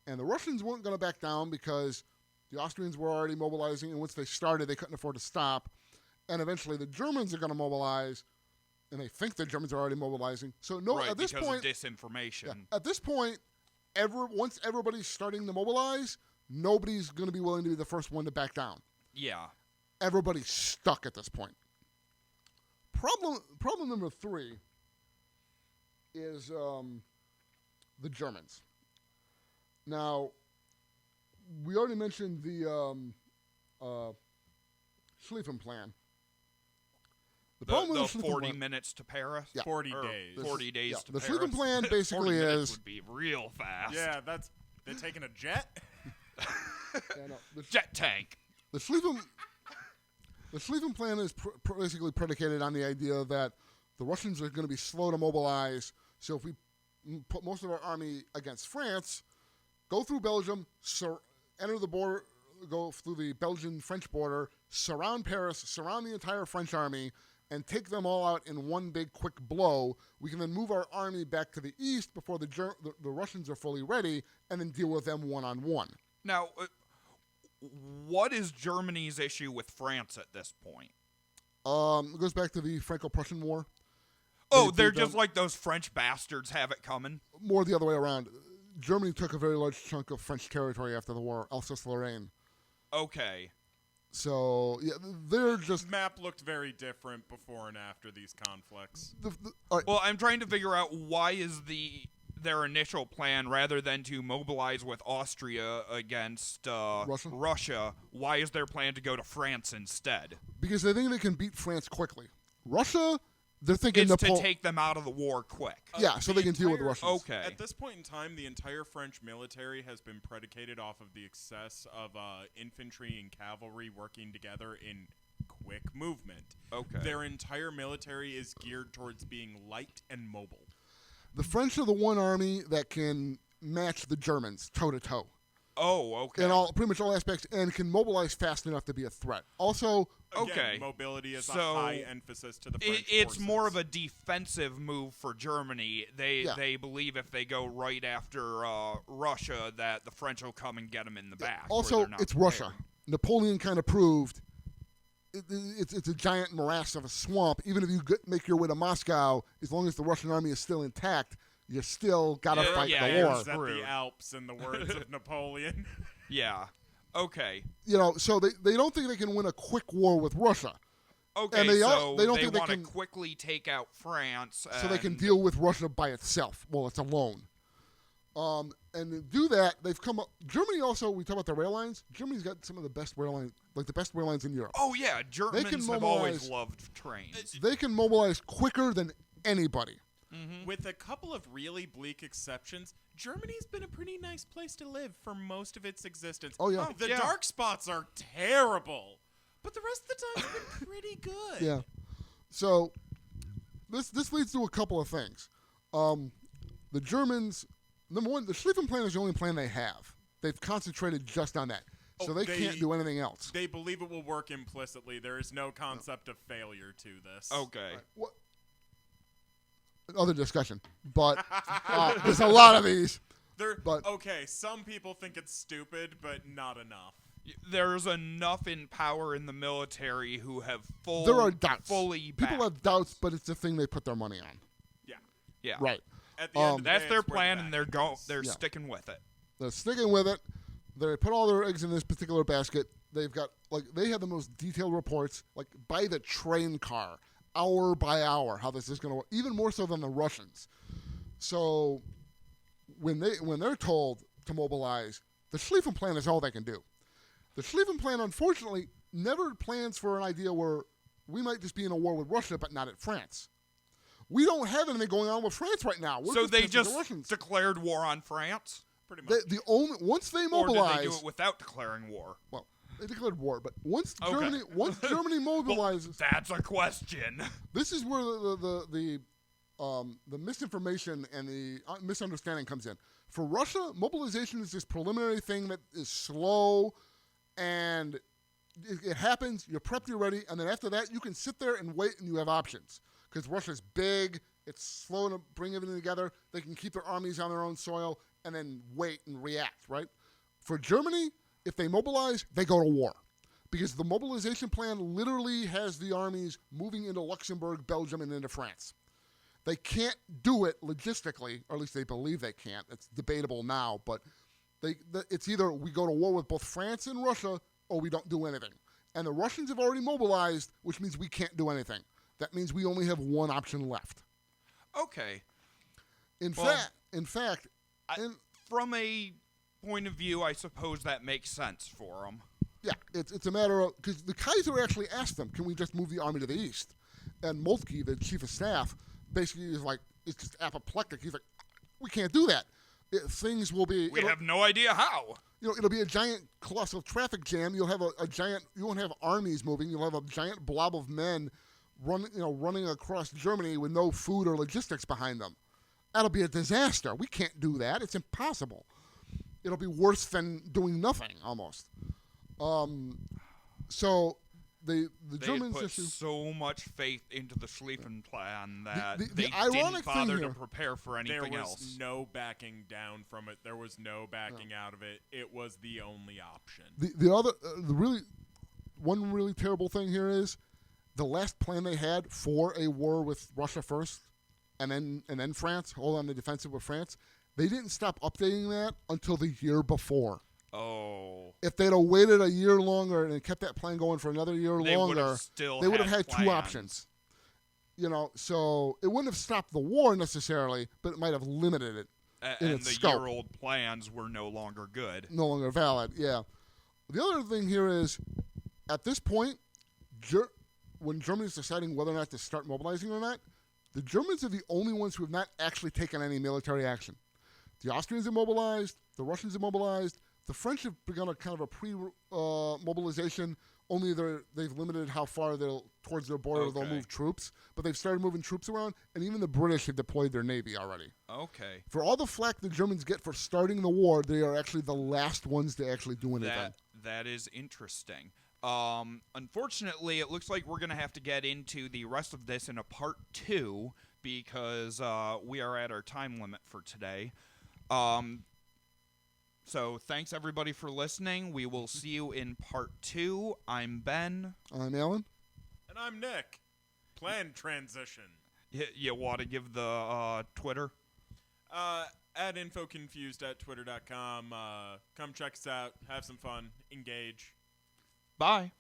And the Russians weren't going to back down because the Austrians were already mobilizing, and once they started, they couldn't afford to stop. And eventually the Germans are going to mobilize, and they think the Germans are already mobilizing. So at this point, of disinformation. Yeah, at this point, once everybody's starting to mobilize, nobody's going to be willing to be the first one to back down. Yeah. Everybody's stuck at this point. Problem number 3 is the Germans. Now, we already mentioned the Schlieffen plan. The 40 minutes to Paris? Yeah. 40 days. 40 days to the Paris. The Schlieffen plan basically 40 minutes is... would be real fast. Yeah, they're taking a jet? Jet tank. The Schlieffen plan is basically predicated on the idea that the Russians are going to be slow to mobilize. So if we put most of our army against France, go through Belgium, enter the border, go through the Belgian-French border, surround Paris, surround the entire French army, and take them all out in one big quick blow, we can then move our army back to the east before the Russians are fully ready, and then deal with them one-on-one. Now, what is Germany's issue with France at this point? It goes back to the Franco-Prussian War. They're just like those French bastards have it coming? More the other way around. Germany took a very large chunk of French territory after the war, Alsace-Lorraine. Okay. So, yeah, they're just... The map looked very different before and after these conflicts. Well, I'm trying to figure out why is their initial plan, rather than to mobilize with Austria against Russia, why is their plan to go to France instead? Because they think they can beat France quickly. Russia, they're thinking... It's to take them out of the war quick. So they can deal with the Russians. Okay. At this point in time, the entire French military has been predicated off of the excess of infantry and cavalry working together in quick movement. Okay. Their entire military is geared towards being light and mobile. The French are the one army that can match the Germans toe-to-toe. Oh, okay. In pretty much all aspects, and can mobilize fast enough to be a threat. Also, Again, mobility is a high emphasis to the French it's forces. more of a defensive move for Germany. They believe if they go right after Russia that the French will come and get them in the back. Also, it's Russia. Napoleon kind of proved it's a giant morass of a swamp. Even if you make your way to Moscow, as long as the Russian army is still intact, you still got to fight the war. At the Alps, in the words of Napoleon. Yeah. Okay. So they don't think they can win a quick war with Russia. Okay, and they don't think they want to can quickly take out France. So they can deal with Russia by itself. Well, it's alone. And to do that, they've come up. Germany also, we talk about the rail lines. Germany's got some of the best rail lines, like the best rail lines in Europe. Oh, yeah. Germans have always loved trains. They can mobilize quicker than anybody. Mm-hmm. With a couple of really bleak exceptions, Germany's been a pretty nice place to live for most of its existence. Oh, yeah. The dark spots are terrible, but the rest of the time it's been pretty good. Yeah. So this leads to a couple of things. The Germans, number one, the Schlieffen Plan is the only plan they have. They've concentrated just on that. So they can't do anything else. They believe it will work implicitly. There is no concept of failure to this. Okay. What? Other discussion, but there's a lot of these. Okay, some people think it's stupid, but not enough. There's enough in power in the military who have there are doubts. Fully people have doubts, but it's the thing they put their money on. Yeah. Right. At the end of the that's day, their plan, and they're sticking with it. They're sticking with it. They put all their eggs in this particular basket. They've got they have the most detailed reports, like by the train car, hour by hour, how this is going to work, even more so than the Russians. So when they're told to mobilize, the Schlieffen Plan is all they can do. The Schlieffen Plan, unfortunately, never plans for an idea where we might just be in a war with Russia, but not at France. We don't have anything going on with France right now. So they just declared war on France? Pretty much. Once they mobilize, or did they do it without declaring war? Well, they declared war, but once Germany mobilizes, well, that's a question. This is where the misinformation and the misunderstanding comes in. For Russia, mobilization is this preliminary thing that is slow, and it happens. You're prepped, you're ready, and then after that, you can sit there and wait, and you have options. Because Russia's big, it's slow to bring everything together. They can keep their armies on their own soil and then wait and react, right? For Germany, if they mobilize, they go to war. Because the mobilization plan literally has the armies moving into Luxembourg, Belgium, and into France. They can't do it logistically, or at least they believe they can't. It's debatable now, but it's either we go to war with both France and Russia, or we don't do anything. And the Russians have already mobilized, which means we can't do anything. That means we only have one option left. Okay. In fact, from a point of view, I suppose that makes sense for them. Yeah, it's a matter of, because the Kaiser actually asked them, can we just move the army to the east? And Moltke, the chief of staff, basically is like, it's just apoplectic. He's like, we can't do that. Things will be. We have no idea how. It'll be a giant colossal traffic jam. You'll have a giant. You won't have armies moving. You'll have a giant blob of men running across Germany with no food or logistics behind them. That'll be a disaster. We can't do that. It's impossible. It'll be worse than doing nothing, almost. So the Germans put issue so much faith into the Schlieffen Plan that the they ironic didn't bother thing to here, prepare for anything there was else. no backing down from it. There was no backing out of it. It was the only option. One really terrible thing here is the last plan they had for a war with Russia first, and then France, hold on the defensive with France. They didn't stop updating that until the year before. Oh. If they'd have waited a year longer and kept that plan going for another year longer, they would have had plans. two options. So it wouldn't have stopped the war necessarily, but it might have limited it in its scope. And the year-old plans were no longer good. No longer valid, yeah. The other thing here is, at this point, when Germany's deciding whether or not to start mobilizing or not, the Germans are the only ones who have not actually taken any military action. The Austrians have mobilized. The Russians have mobilized. The French have begun a kind of a pre-mobilization only they've limited how far they'll towards their border they'll move troops, but they've started moving troops around, and even the British have deployed their navy already. Okay. For all the flack the Germans get for starting the war, they are actually the last ones to actually do anything. That is interesting. Unfortunately, it looks like we're going to have to get into the rest of this in a part 2 because we are at our time limit for today. So thanks, everybody, for listening. We will see you in part 2. I'm Ben. I'm Alan. And I'm Nick. Planned transition. You want to give the Twitter? At infoconfused@twitter.com. Come check us out. Have some fun. Engage. Bye.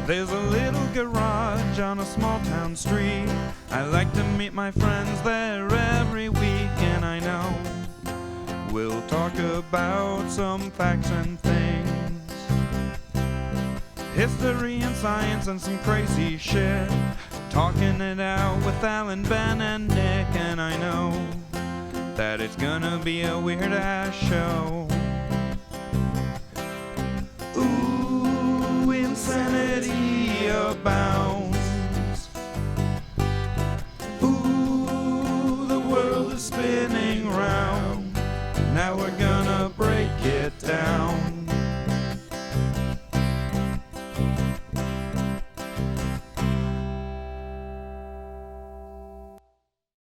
There's a little garage on a small town street. I like to meet my friends there every week, and I know we'll talk about some facts and things, history and science and some crazy shit. Talking it out with Alan, Ben, and Nick, and I know that it's gonna be a weird-ass show. Ooh, insanity abound.